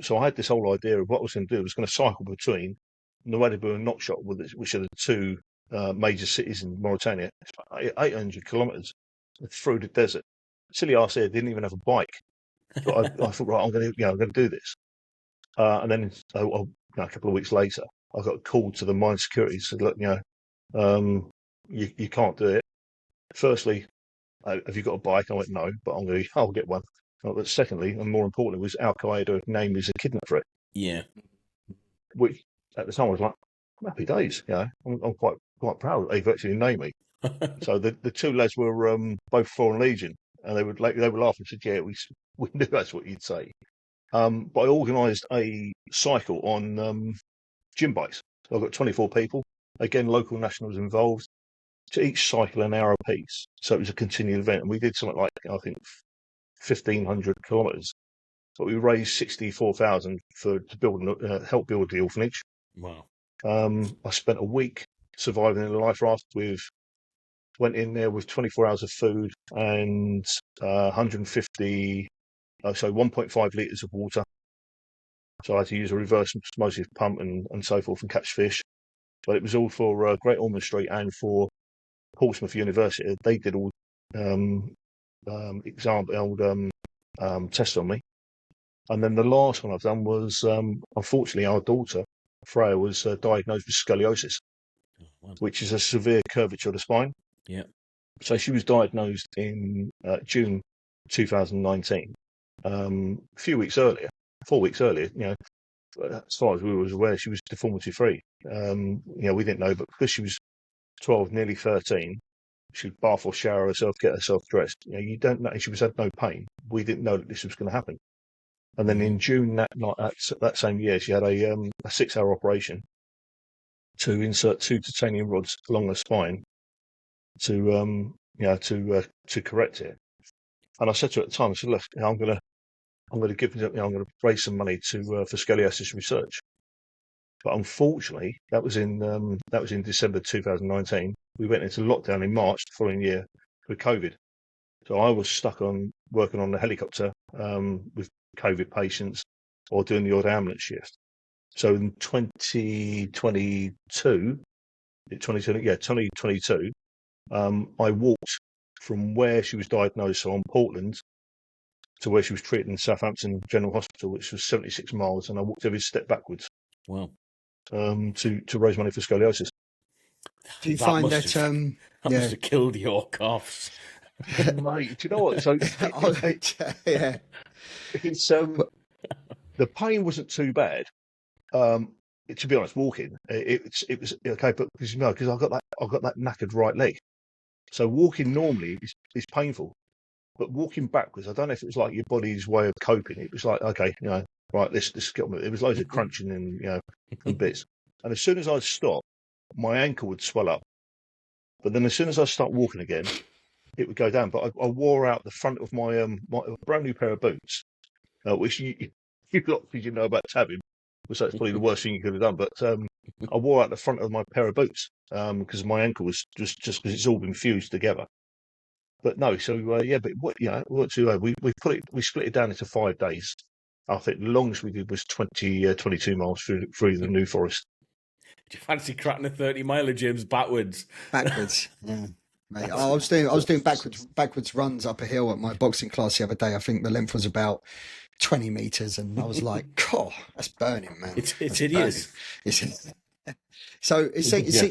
Speaker 1: So I had this whole idea of what I was going to do. I was going to cycle between Nouadhibou and Nouakchott, which are the two major cities in Mauritania. It's about 800 kilometres through the desert. Silly arse here didn't even have a bike. But I thought, right, I'm going to do this. And then a couple of weeks later, I got called to the mine security. Said, look, you can't do it. Firstly, have you got a bike? I went, no, but I'll get one. But secondly, and more importantly, was Al Qaeda named me as a kidnap threat.
Speaker 2: Yeah.
Speaker 1: Which at the time I was like, happy days. I'm quite proud they've actually named me. So the two lads were both Foreign Legion, and they were laughing and said, yeah, we knew that's what you'd say. But I organised a cycle on gym bikes. So I've got 24 people, again, local nationals involved, to each cycle an hour apiece. So it was a continued event, and we did something like, I think, 1,500 kilometres. But we raised 64,000 to help build the orphanage.
Speaker 2: Wow.
Speaker 1: I spent a week surviving in a life raft went in there with 24 hours of food and 150, 1.5 litres of water. So I had to use a reverse osmosis pump and so forth and catch fish. But it was all for Great Ormond Street and for Portsmouth University. They did all tests on me. And then the last one I've done was, unfortunately, our daughter, Freya, was diagnosed with scoliosis, which is a severe curvature of the spine.
Speaker 2: Yeah.
Speaker 1: So she was diagnosed in June 2019. A few weeks earlier, 4 weeks earlier, as far as we were aware, she was deformity free. We didn't know, but because she was 12, nearly 13, she'd bath or shower herself, get herself dressed. You don't know, and she had no pain. We didn't know that this was going to happen. And then in June that same year, she had a 6-hour operation to insert 2 titanium rods along her spine to correct it. And I said to her at the time, I said, look, I'm going to raise some money for scoliosis research. But unfortunately, that was in December 2019. We went into lockdown in March the following year with COVID. So I was stuck on working on the helicopter with COVID patients or doing the odd ambulance shift. So in 2022, I walked from where she was diagnosed, so on Portland, to where she was treated in Southampton General Hospital, which was 76 miles, and I walked every step backwards.
Speaker 2: Wow.
Speaker 1: To raise money for scoliosis.
Speaker 3: Do you find that
Speaker 2: must have killed your calves?
Speaker 1: Mate, do you know what? So
Speaker 3: yeah,
Speaker 1: it's the pain wasn't too bad. To be honest, walking it was okay, but because I've got that knackered right leg, so walking normally is painful, but walking backwards, I don't know if it was like your body's way of coping. It was like, okay, right, let's get on with it. It was loads of crunching and bits, and as soon as I stop, my ankle would swell up, but then as soon as I start walking again, it would go down. But I wore out the front of my brand new pair of boots, which you lot you know about tabbing, so that's probably the worst thing you could have done. But I wore out the front of my pair of boots because my ankle was just because it's all been fused together. But no, so we split it down into 5 days. I think the longest we did was 22 miles through the New Forest.
Speaker 2: Do you fancy cracking a 30-miler, James, backwards?
Speaker 3: Backwards, yeah. Mate, I was doing backwards runs up a hill at my boxing class the other day. I think the length was about 20 meters, and I was like, "Oh, that's burning, man."
Speaker 2: It's hideous.
Speaker 3: So,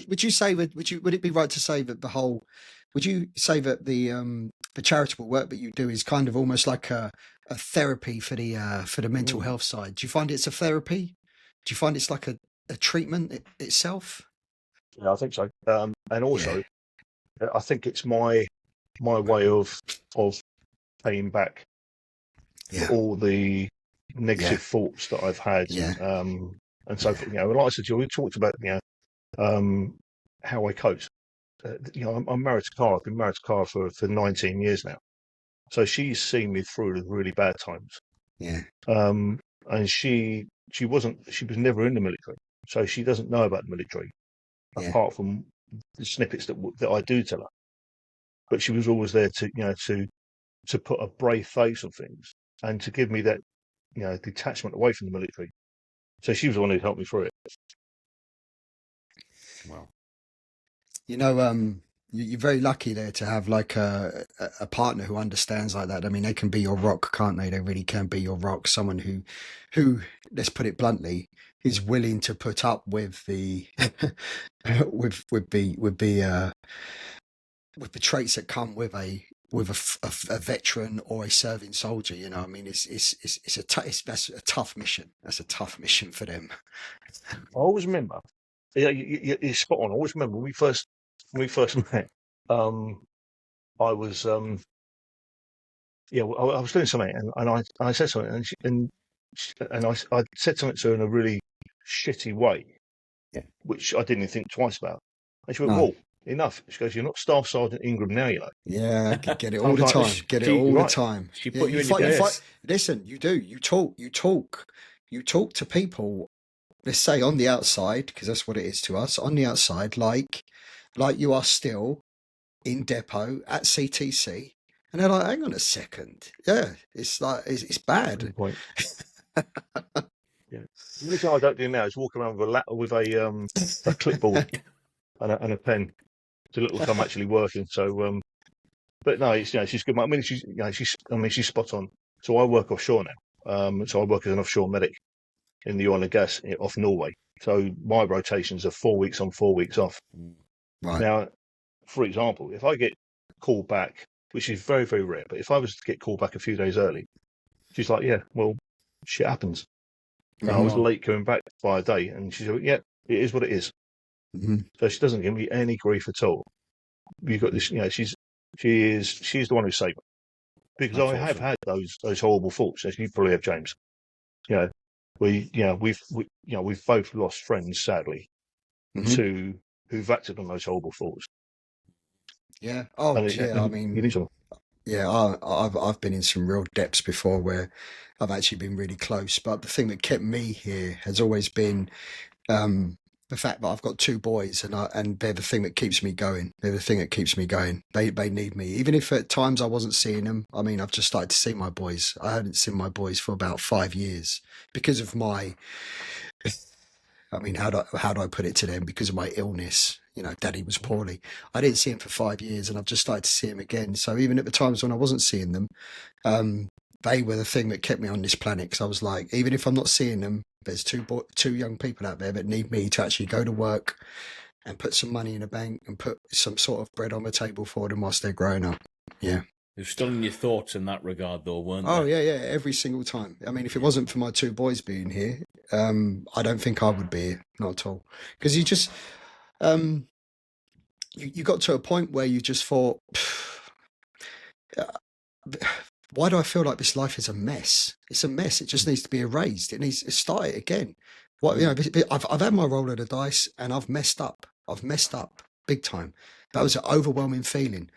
Speaker 3: would you say would it be right to say that would you say that the charitable work that you do is kind of almost like a therapy for the mental health side? Do you find it's a therapy? Do you find it's like a treatment itself?
Speaker 1: Yeah, I think so. And also, I think it's my way of paying back
Speaker 3: Yeah.
Speaker 1: all the
Speaker 3: Yeah.
Speaker 1: negative thoughts that I've had,
Speaker 3: Yeah.
Speaker 1: and so forth. Like I said to you, we talked about how I cope. I'm married to Cara. I've been married to Cara for 19 years now. So she's seen me through the really bad times.
Speaker 3: Yeah.
Speaker 1: And she was never in the military, so she doesn't know about the military
Speaker 3: Yeah.
Speaker 1: apart from the snippets that I do tell her. But she was always there to put a brave face on things and to give me that detachment away from the military. So she was the one who helped me through it.
Speaker 2: Wow.
Speaker 3: You're very lucky there to have like a partner who understands like that. I mean, they can be your rock, can't they? They really can be your rock. Someone who, let's put it bluntly, is willing to put up with the, with the traits that come with a veteran or a serving soldier. I mean, that's a tough mission. That's a tough mission for them.
Speaker 1: I always remember. Yeah, you're spot on. I always remember when we first met. I was I was doing something, and I said something, and I said something to her in a really shitty way,
Speaker 3: Yeah.
Speaker 1: which I didn't even think twice about. And she went,
Speaker 3: No.
Speaker 1: "Whoa, enough!" She goes, "You're not Staff Sergeant Ingram now, you know."
Speaker 3: Yeah, I get it
Speaker 1: I
Speaker 3: all
Speaker 1: was
Speaker 3: the
Speaker 1: like,
Speaker 3: time. Get it
Speaker 2: She
Speaker 3: all
Speaker 1: "You're
Speaker 3: the
Speaker 1: right."
Speaker 3: time.
Speaker 2: she
Speaker 3: Yeah,
Speaker 2: put you in your
Speaker 3: you fight.
Speaker 2: place.
Speaker 3: Listen, you do. You talk to people. Let's say on the outside, because that's what it is to us. On the outside, like you are still in depot at CTC, and they're like, "Hang on a second. Yeah, it's like it's bad."
Speaker 1: Good point. Yeah. The only thing I don't do now is walk around with a clipboard and a pen to look like I'm actually working. So, but no, she's good. I mean, she's spot on. So I work offshore now. So I work as an offshore medic in the oil and gas off Norway. So my rotations are 4 weeks on, 4 weeks off.
Speaker 3: Right.
Speaker 1: Now, for example, if I get called back, which is very, very rare, but if I was to get called back a few days early, she's like, "Yeah, well, shit happens." And I was
Speaker 3: Mhm.
Speaker 1: late coming back by a day, and she said, "Yeah, it is what it is."
Speaker 3: Mhm.
Speaker 1: So she doesn't give me any grief at all. You've got this, she's the one who saved me because
Speaker 2: That's
Speaker 1: I have
Speaker 2: awesome.
Speaker 1: had those horrible thoughts, as you probably have, James. You know, we've both lost friends, sadly,
Speaker 3: Mhm.
Speaker 1: to who've acted on those horrible thoughts.
Speaker 3: Yeah. Oh, yeah. I
Speaker 1: And you
Speaker 3: mean,
Speaker 1: need to.
Speaker 3: yeah. I've been in some real depths before where I've actually been really close. But the thing that kept me here has always been um, the fact that I've got two boys, and they're the thing that keeps me going. They're the thing that keeps me going. They need me, even if at times I wasn't seeing them. I mean, I've just started to see my boys. I hadn't seen my boys for about 5 years because of my. I mean, how do I put it to them? Because of my illness, Daddy was poorly. I didn't see him for 5 years, and I've just started to see him again. So even at the times when I wasn't seeing them, um, they were the thing that kept me on this planet. Because I was like, even if I'm not seeing them, there's two young people out there that need me to actually go to work and put some money in the bank and put some sort of bread on the table for them whilst they're growing up. Yeah.
Speaker 2: They're still in your thoughts in that regard, though, weren't
Speaker 3: Oh
Speaker 2: they?
Speaker 3: yeah, yeah. Every single time. I mean, if it
Speaker 2: Yeah.
Speaker 3: wasn't for my two boys being here, I don't think I would be here. Not at all. Because um, you got to a point where you just thought, why do I feel like this life is a mess? It's a mess. It just needs to be erased. It needs to start it again. I've had my roll of the dice and I've messed up. I've messed up big time. That was an overwhelming feeling.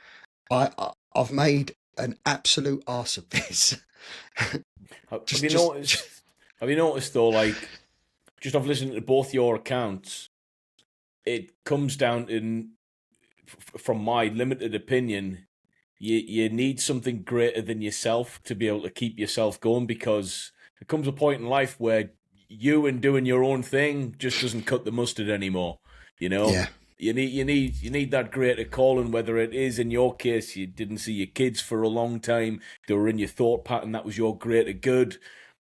Speaker 3: I've made an absolute arse of this.
Speaker 2: Have
Speaker 3: just,
Speaker 2: you
Speaker 3: just,
Speaker 2: noticed? Have you noticed though? Like, just off listening to both your accounts, it comes down to, from my limited opinion, you need something greater than yourself to be able to keep yourself going, because there comes a point in life where you and doing your own thing just doesn't cut the mustard anymore. You know,
Speaker 3: yeah,
Speaker 2: you need that greater calling. Whether it is, in your case, you didn't see your kids for a long time, they were in your thought pattern, that was your greater good.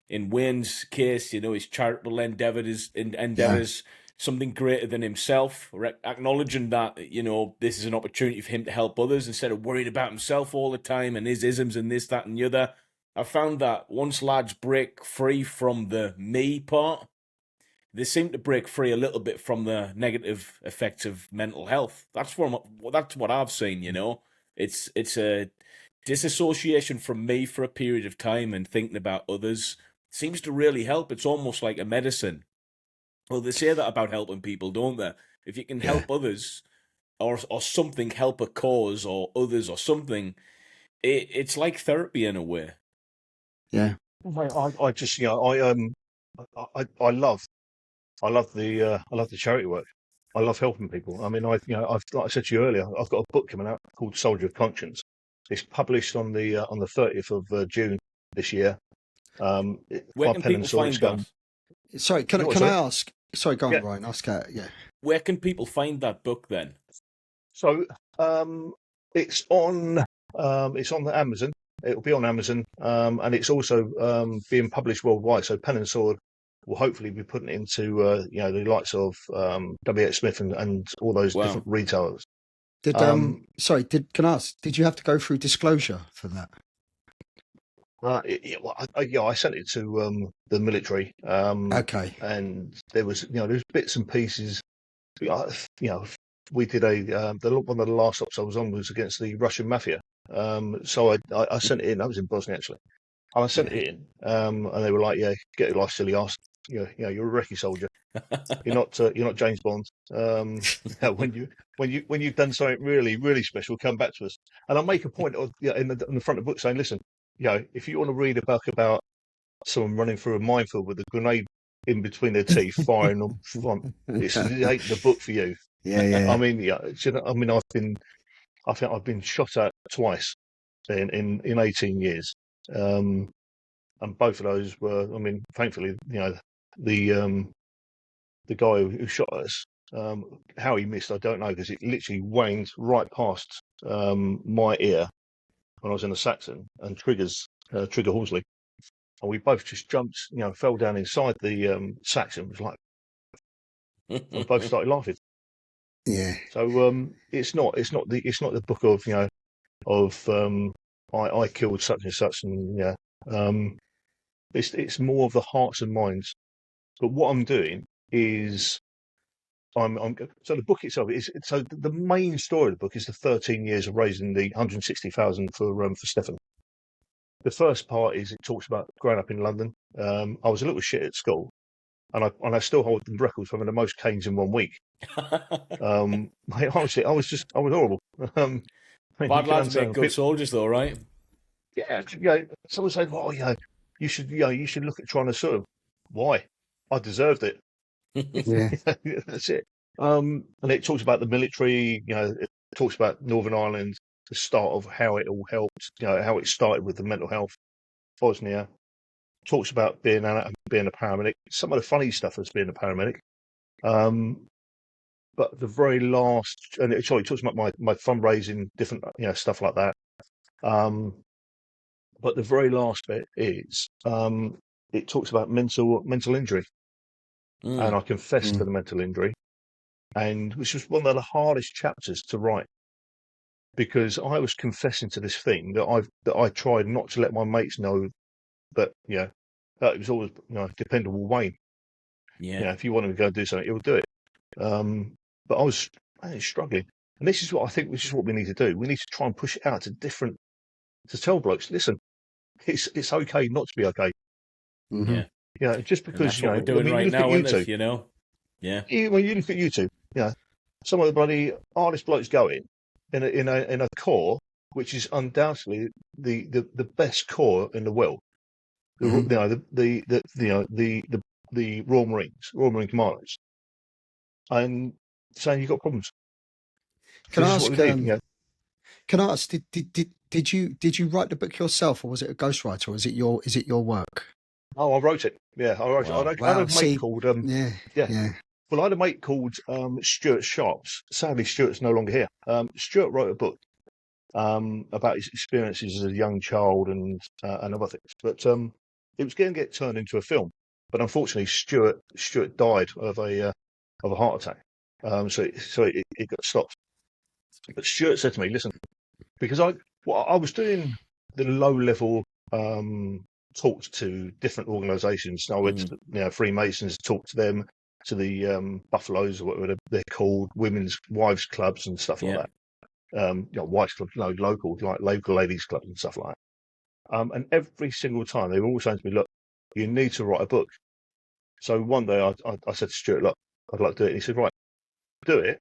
Speaker 2: In Wayne's case, his charitable
Speaker 3: yeah,
Speaker 2: endeavors, something greater than himself, acknowledging that, this is an opportunity for him to help others instead of worried about himself all the time and his isms and this, that, and the other. I found that once lads break free from the me part, they seem to break free a little bit from the negative effects of mental health. That's what I've seen. It's a disassociation from me for a period of time and thinking about others seems to really help. It's almost like a medicine. Well, they say that about helping people, don't they? If you can
Speaker 3: Yeah.
Speaker 2: help others or something, help a cause or others or something, it's like therapy in a way.
Speaker 3: Yeah.
Speaker 1: I just, I love the charity work. I love helping people. I mean, I've like I said to you earlier, I've got a book coming out called Soldier of Conscience. It's published on the 30th of June this year.
Speaker 2: Where
Speaker 1: By
Speaker 2: can
Speaker 1: pen and
Speaker 2: people
Speaker 1: sword.
Speaker 2: find that?
Speaker 3: Sorry, can I ask? Sorry, go on,
Speaker 1: Yeah.
Speaker 3: Ryan. Ask yeah.
Speaker 2: Where can people find that book then?
Speaker 1: So it's on the Amazon. It'll be on Amazon, and it's also being published worldwide. So Pen and Sword will hopefully be putting it into the likes of W.H. Smith and all those different retailers.
Speaker 3: Can I ask? Did you have to go through disclosure for that?
Speaker 1: I sent it to the military.
Speaker 3: Okay.
Speaker 1: And there was there's bits and pieces. We did one of the last stops I was on was against the Russian mafia. So I sent it in. I was in Bosnia actually. And I sent it in, and they were like, "Yeah, get your life, silly ass. You're a recce soldier. You're not James Bond. When you've done something really, really special, come back to us." And I make a point of in the front of the book saying, "Listen, if you want to read a book about someone running through a minefield with a grenade in between their teeth, firing on front, this ain't the book for you."
Speaker 3: Yeah.
Speaker 1: I mean, I think I've been shot at twice in 18 years. And both of those were, I mean, thankfully, the guy who shot us, how he missed, I don't know, because it literally wanged right past my ear when I was in a Saxon and Trigger Horsley. And we both just jumped, fell down inside the Saxon. It was like, and we both started laughing.
Speaker 3: Yeah.
Speaker 1: So it's not the book of I killed such and such, and it's more of the hearts and minds. But what I'm doing is so the book itself is so the main story of the book is the 13 years of raising the 160,000 for Stefan. The first part is it talks about growing up in London. I was a little shit at school, and I still hold the records for having the most canes in 1 week. Honestly, I was horrible.
Speaker 2: Bad lads make good soldiers, though, right?
Speaker 1: Yeah, someone said, "Well, you should look at trying to serve." Why? I deserved it.
Speaker 3: Yeah.
Speaker 1: That's it. And it talks about the military. It talks about Northern Ireland, the start of how it all helped. How it started with the mental health. Bosnia. Talks about being a paramedic. Some of the funny stuff as being a paramedic. But the very last, and it talks about my fundraising, different stuff like that. But the very last bit is it talks about mental injury, and I confessed to the mental injury, and which was one of the hardest chapters to write because I was confessing to this thing that I tried not to let my mates know that that it was always dependable Wayne.
Speaker 2: Yeah.
Speaker 1: If you want him to go and do something, he'll do it. But I was struggling, and this is what I think. This is what we need to do. We need to try and push it out to tell blokes, listen, it's okay not to be okay.
Speaker 3: Mm-hmm.
Speaker 1: Yeah, just because
Speaker 2: we're doing right now, isn't it? Yeah.
Speaker 1: When you look at you two, some of the bloody hardest blokes going in a corps, which is undoubtedly the best corps in the world. The Royal Marine Commandos, and saying you've got problems.
Speaker 3: Can I ask? Can I ask? Did you write the book yourself, or was it a ghostwriter, or is it your work?
Speaker 1: Oh, I wrote it. Yeah, I wrote it. I had a mate called
Speaker 3: yeah.
Speaker 1: Well, I had a mate called Stuart Sharps. Sadly, Stuart's no longer here. Stuart wrote a book about his experiences as a young child and other things. But it was going to get turned into a film. But unfortunately, Stuart died of a heart attack. So it got stopped. But Stuart said to me, "Listen, because I was doing the low level talks to different organisations. I went to Freemasons, talked to them, to the Buffaloes or whatever they're called, women's wives clubs and stuff like that. whites clubs, local, like local ladies clubs and stuff like that. And every single time they were all saying to me, look, you need to write a book. So one day I said to Stuart, look, I'd like to do it. And he said, right, do it.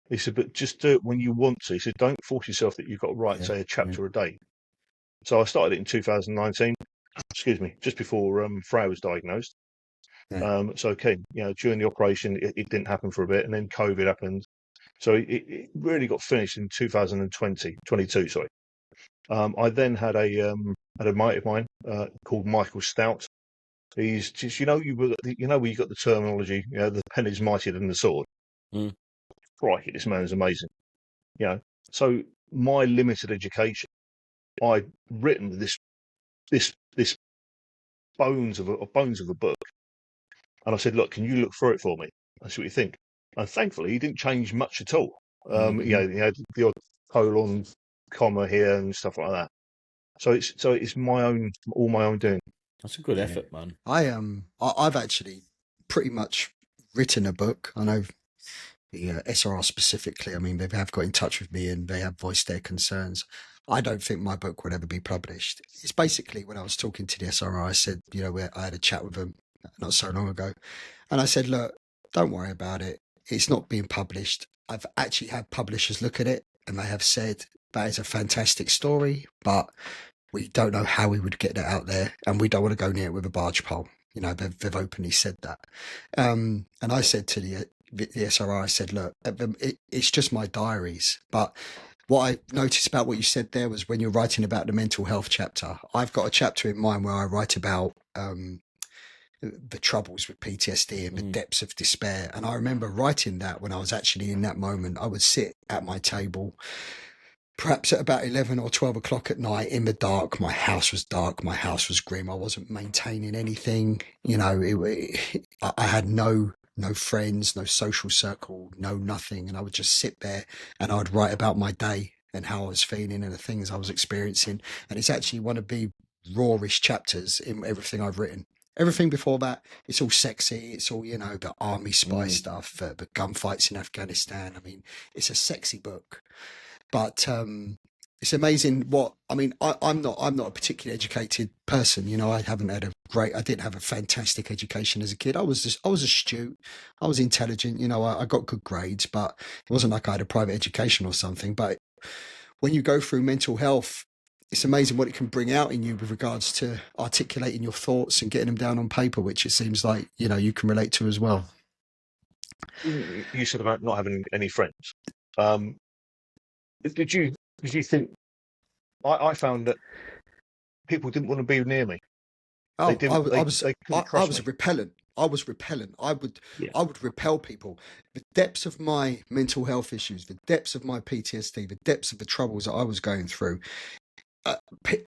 Speaker 1: He said, but just do it when you want to. He said, don't force yourself that you've got to write, say, a chapter a day. So I started it in 2019, excuse me, just before Freya was diagnosed. So, okay, during the operation, it didn't happen for a bit, and then COVID happened. So it really got finished in 2022, sorry. I then had a mate of mine called Michael Stout. He's just, where you got the terminology, the pen is mightier than the sword. Crikey, this man is amazing. So my limited education, I'd written this bones of a book, and I said, look, can you look through it for me? I see what you think. And thankfully, he didn't change much at all. He had the odd colon, comma here and stuff like that. So it's all my own doing.
Speaker 2: That's a good effort, man.
Speaker 3: I've actually pretty much written a book. I know the SRR specifically. I mean, they have got in touch with me and they have voiced their concerns. I don't think my book would ever be published. It's basically when I was talking to the SRR, I said, I had a chat with them not so long ago, and I said, look, don't worry about it. It's not being published. I've actually had publishers look at it and they have said that is a fantastic story, but we don't know how we would get that out there, and we don't want to go near it with a barge pole. They've openly said that. And I said to the SRI, I said, look, it's just my diaries. But what I noticed about what you said there was when you're writing about the mental health chapter, I've got a chapter in mind where I write about the troubles with PTSD and the depths of despair. And I remember writing that when I was actually in that moment. I would sit at my table, perhaps at about 11 or 12 o'clock at night in the dark. My house was dark. My house was grim. I wasn't maintaining anything. I had no friends, no social circle, no nothing. And I would just sit there and I'd write about my day and how I was feeling and the things I was experiencing. And it's actually one of the rawest chapters in everything I've written. Everything before that, it's all sexy. It's all, the army spy stuff, the gunfights in Afghanistan. I mean, it's a sexy book. But it's amazing I'm not a particularly educated person. I didn't have a fantastic education as a kid. I was astute. I was intelligent. I got good grades, but it wasn't like I had a private education or something. But when you go through mental health, it's amazing what it can bring out in you with regards to articulating your thoughts and getting them down on paper, which it seems like, you can relate to as well.
Speaker 1: You said about not having any friends. Did you think? I found that people didn't want to be near me.
Speaker 3: I was repellent. I was repellent. I would repel people. The depths of my mental health issues, the depths of my PTSD, the depths of the troubles that I was going through.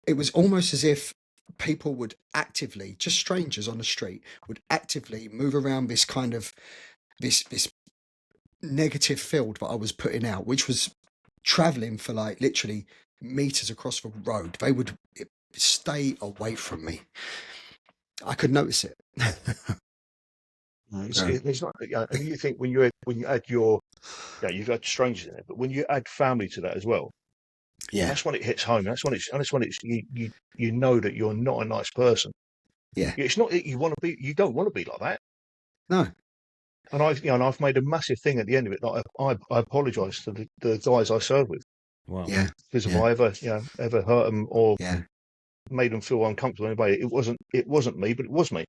Speaker 3: It was almost as if people would actively, just strangers on the street, would actively move around this kind of this negative field that I was putting out, which was traveling for like literally meters across the road. They would stay away from me. I could notice it.
Speaker 1: It's not. And you think when you add your, you've got strangers in it, but when you add family to that as well, that's when it hits home. That's when it's you know that you're not a nice person.
Speaker 3: Yeah,
Speaker 1: it's not that you want to be. You don't want to be like that.
Speaker 3: No.
Speaker 1: And I've made a massive thing at the end of it. Like I apologise to the guys I serve with.
Speaker 2: Wow.
Speaker 3: Yeah.
Speaker 1: Because if I ever hurt them or made them feel uncomfortable in any way, it wasn't me, but it was me.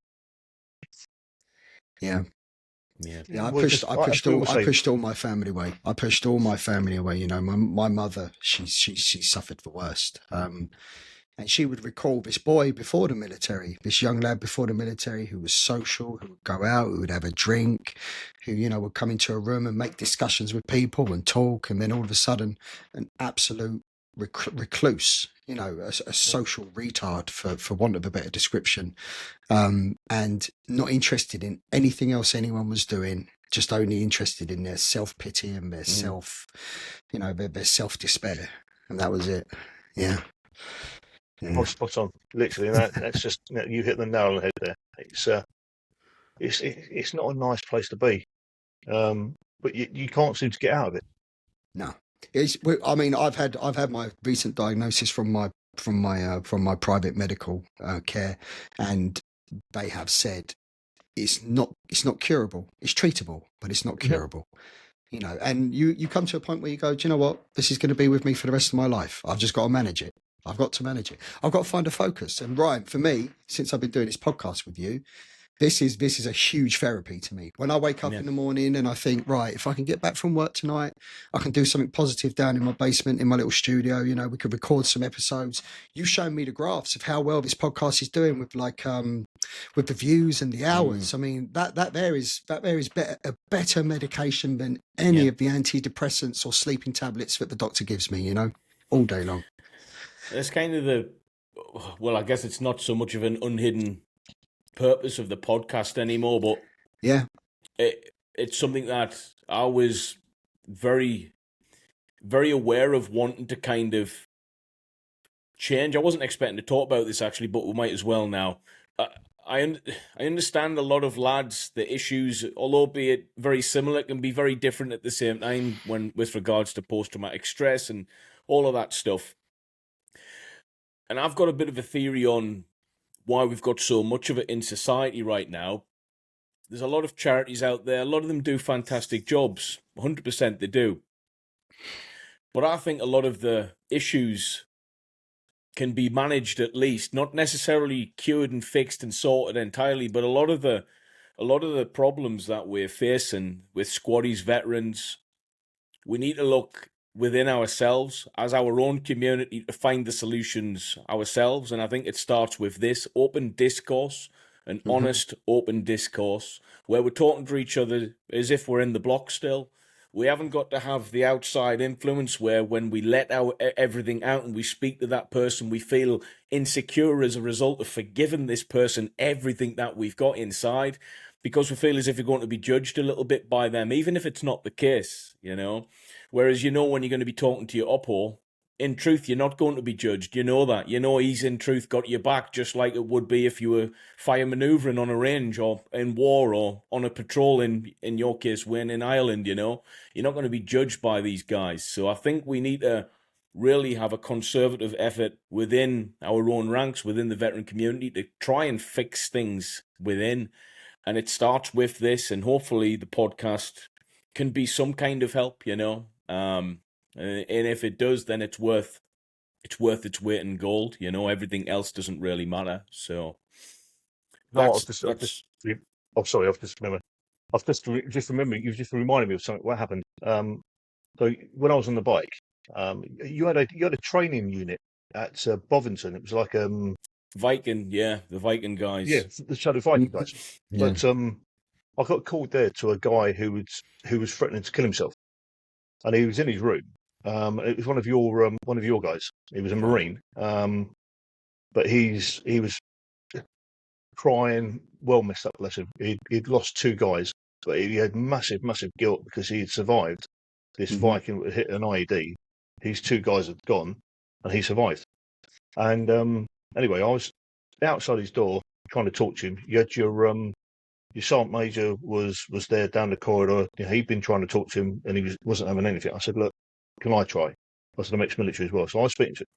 Speaker 3: Yeah. Yeah, I pushed all my family away. I pushed all my family away. My mother, she suffered the worst. And she would recall this boy before the military, this young lad before the military who was social, who would go out, who would have a drink, who, would come into a room and make discussions with people and talk. And then all of a sudden, an absolute recluse, a social retard, for want of a better description, and not interested in anything else anyone was doing, just only interested in their self-pity and their their self-despair. And that was it. Yeah.
Speaker 1: Spot on, literally. That's just you hit the nail on the head there. It's not a nice place to be, but you can't seem to get out of it.
Speaker 3: No, I mean, I've had my recent diagnosis from my private medical care, and they have said it's not curable. It's treatable, but it's not
Speaker 1: Yeah.
Speaker 3: curable. And you come to a point where you go, do you know what? This is going to be with me for the rest of my life. I've just got to manage it. I've got to manage it. I've got to find a focus. And Ryan, for me, since I've been doing this podcast with you, this is a huge therapy to me. When I wake up
Speaker 2: Yeah.
Speaker 3: in the morning and I think, right, if I can get back from work tonight, I can do something positive down in my basement, in my little studio. We could record some episodes. You've shown me the graphs of how well this podcast is doing with with the views and the hours. I mean, that there is a better medication than any of the antidepressants or sleeping tablets that the doctor gives me, all day long.
Speaker 2: It's kind of well, I guess it's not so much of an unhidden purpose of the podcast anymore, but
Speaker 3: Yeah.
Speaker 2: it's something that I was very, very aware of wanting to kind of change. I wasn't expecting to talk about this actually, but we might as well now. I understand a lot of lads, the issues, although be it very similar, can be very different at the same time with regards to post-traumatic stress and all of that stuff. And I've got a bit of a theory on why we've got so much of it in society right now. There's a lot of charities out there. A lot of them do fantastic jobs. 100% they do. But I think a lot of the issues can be managed, at least, not necessarily cured and fixed and sorted entirely, but a lot of the problems that we're facing with squaddies, veterans, we need to look within ourselves as our own community to find the solutions ourselves. And I think it starts with this open discourse, an honest open discourse where we're talking to each other as if we're in the block still. We haven't got to have the outside influence where when we let everything out and we speak to that person, we feel insecure as a result of forgiving this person everything that we've got inside, because we feel as if we're going to be judged a little bit by them, even if it's not the case, Whereas, when you're going to be talking to your oppo, in truth, you're not going to be judged. You know that. He's in truth got your back, just like it would be if you were fire manoeuvring on a range or in war or on a patrol, in your case, when in Ireland, You're not going to be judged by these guys. So I think we need to really have a conservative effort within our own ranks, within the veteran community, to try and fix things within. And it starts with this, and hopefully the podcast can be some kind of help, And if it does, then it's worth its weight in gold. Everything else doesn't really matter. So
Speaker 1: No, sorry, I've just remembered. Just remembered. You've just reminded me of something. What happened? So when I was on the bike, you had a training unit at Bovington. It was like
Speaker 2: Viking, the Viking guys.
Speaker 1: yeah, the Shadow Viking guys.
Speaker 3: Yeah.
Speaker 1: But I got called there to a guy who was threatening to kill himself, and he was in his room. It was one of your guys. He was a Marine. But he was crying, well messed up, bless him. He'd lost two guys, but he had massive guilt because he had survived this Viking that hit an IED. His two guys had gone, and he survived. And anyway, I was outside his door trying to talk to him. You had your sergeant major was there down the corridor. He'd been trying to talk to him, and he wasn't having anything. I said, "Look, can I try?" I said, "I'm ex-military as well." So I was speaking to him.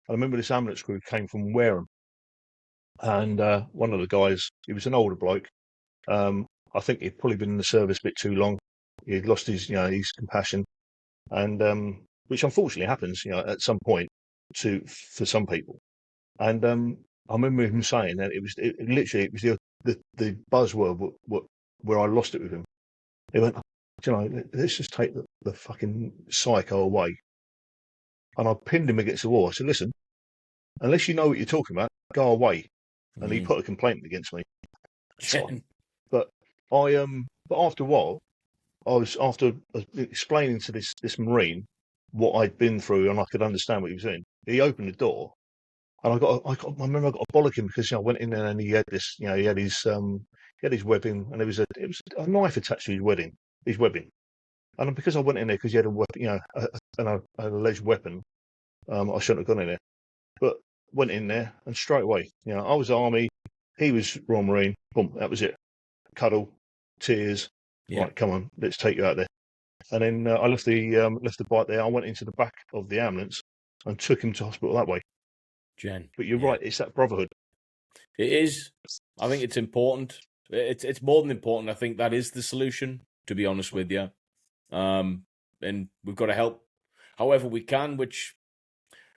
Speaker 1: I remember this ambulance crew came from Wareham, and one of the guys, he was an older bloke. I think he'd probably been in the service a bit too long. He'd lost his compassion, and which unfortunately happens, at some point for some people. And I remember him saying that it was the buzzword where I lost it with him. He went, let's just take the fucking psycho away. And I pinned him against the wall. I said, listen, unless you know what you're talking about, go away. And he put a complaint against me. But but after a while, after explaining to this Marine what I'd been through, and I could understand what he was doing. He opened the door, and I remember I got a bollock him because I went in there and he had this, he had his webbing, and it was a knife attached to his webbing. And because I went in there because he had a weapon, an alleged weapon, I shouldn't have gone in there. But went in there, and straight away, I was Army, he was Royal Marine. Boom, that was it. Cuddle, tears.
Speaker 2: Yeah.
Speaker 1: Right, come on, let's take you out there. And then I left the bike there. I went into the back of the ambulance and took him to hospital that way.
Speaker 2: Jen.
Speaker 1: But you're right, it's that brotherhood.
Speaker 2: It is. I think it's important. It's more than important. I think that is the solution, to be honest with you. And we've got to help however we can, which,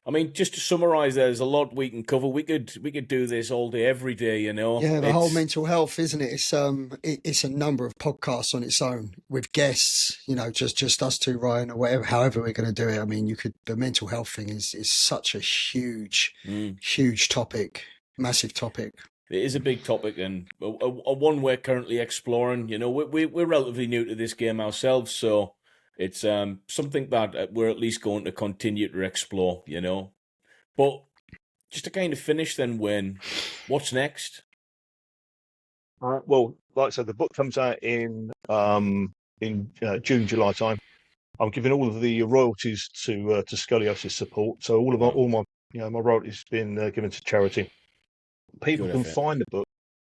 Speaker 2: I mean, just to summarise, there's a lot we can cover. We could do this all day, every day, you know.
Speaker 3: Yeah, the whole mental health, isn't it? It's a number of podcasts on its own with guests, you know, just us two, Ryan, or whatever, however we're going to do it. I mean, the mental health thing is such a huge topic, massive topic.
Speaker 2: It is a big topic, and a one we're currently exploring. You know, we're relatively new to this game ourselves, so it's something that we're at least going to continue to explore. You know, but just to kind of finish, then, Wayne, what's next?
Speaker 1: Well, like I said, the book comes out in June, July time. I'm giving all of the royalties to scoliosis support, so all my my royalties been given to charity. People can find the book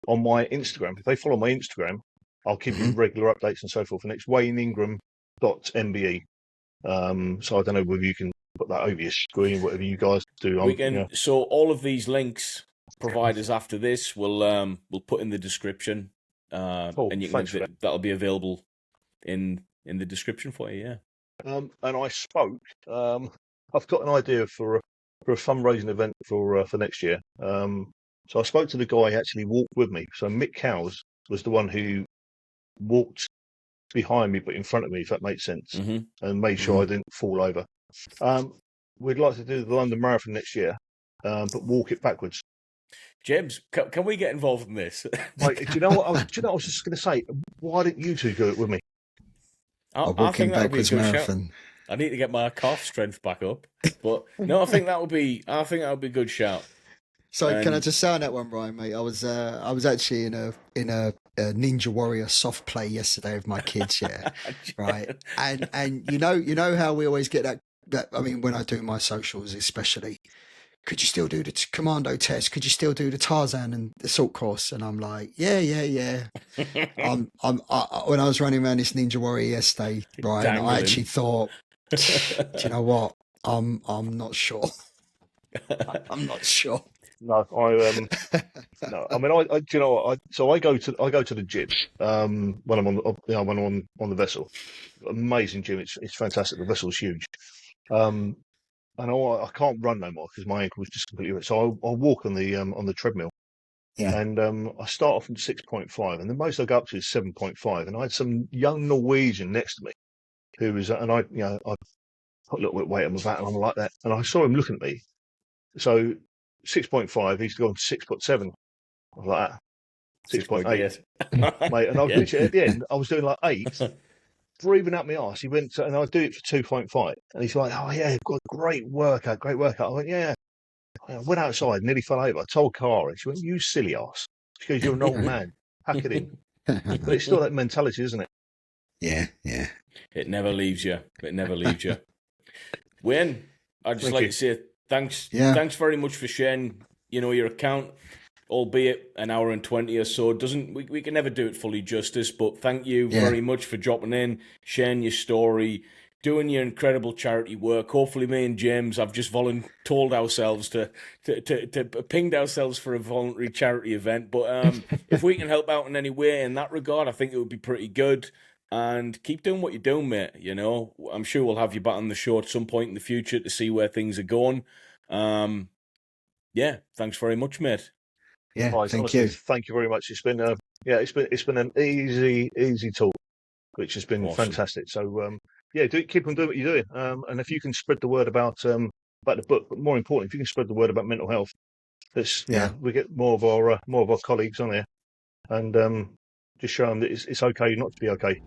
Speaker 1: on my Instagram. If they follow my Instagram, I'll give you regular updates and so forth. And it's Ingram.M.B.E. So I don't know whether you can put that over your screen, whatever you guys do.
Speaker 2: We can. So all of these links providers after this we'll put in the description, and you can that'll be available in the description for you. Yeah.
Speaker 1: And I spoke. I've got an idea for a fundraising event for next year. So I spoke to the guy who actually walked with me. So Mick Cowes was the one who walked behind me, but in front of me, if that makes sense, and made sure I didn't fall over. We'd like to do the London Marathon next year, but walk it backwards.
Speaker 2: James, can we get involved in this?
Speaker 1: Do you know what? I was just going to say, why didn't you two do it with me?
Speaker 2: I think that would be a good marathon. Shout. I need to get my calf strength back up, but no, I think that would be a good shout.
Speaker 3: So can I just say on that one, Brian, mate? I was actually in a Ninja Warrior soft play yesterday with my kids, yeah, right. And you know how we always get that. I mean, when I do my socials, especially, could you still do the commando test? Could you still do the Tarzan and the assault course? And I'm like, yeah. When I was running around this Ninja Warrior yesterday, Brian, I actually thought, do you know what? I'm not sure. I'm not sure.
Speaker 1: No, no. I mean, do you know what? So I go to the gym when I'm on the vessel. Amazing gym. It's fantastic. The vessel's huge. And I can't run no more because my ankle was just completely. So I'll walk on the treadmill. Yeah. And I start off from 6.5, and the most I go up to is 7.5. And I had some young Norwegian next to me who was, and I put a little bit of weight on my back and I'm like that, and I saw him looking at me. So 6.5, he's gone to 6.7. I was like that. 6.8. Mate, and I was literally at the end, I was doing like 8, breathing out my arse. He went and I do it for 2.5. And he's like, oh yeah, got great workout. I went, yeah. I went outside, nearly fell over. I told Cara, she went, you silly arse. She goes, you're an old man. Hack it in. But it's still that mentality, isn't it?
Speaker 3: Yeah.
Speaker 2: It never leaves you. Wayne, I'd just like to say thanks very much for sharing, your account, albeit an hour and 20 or so. We can never do it fully justice, but thank you very much for dropping in, sharing your story, doing your incredible charity work. Hopefully me and James have just told ourselves to pinged ourselves for a voluntary charity event. But if we can help out in any way in that regard, I think it would be pretty good. And keep doing what you're doing, mate. I'm sure we'll have you back on the show at some point in the future to see where things are going. Thanks very much, mate.
Speaker 3: Yeah, thank you.
Speaker 1: Thank you very much. It's been it's been an easy talk, which has been fantastic. So keep on doing what you're doing. And if you can spread the word about the book, but more important, if you can spread the word about mental health, we get more of our colleagues on there, and just show them that it's okay not to be okay.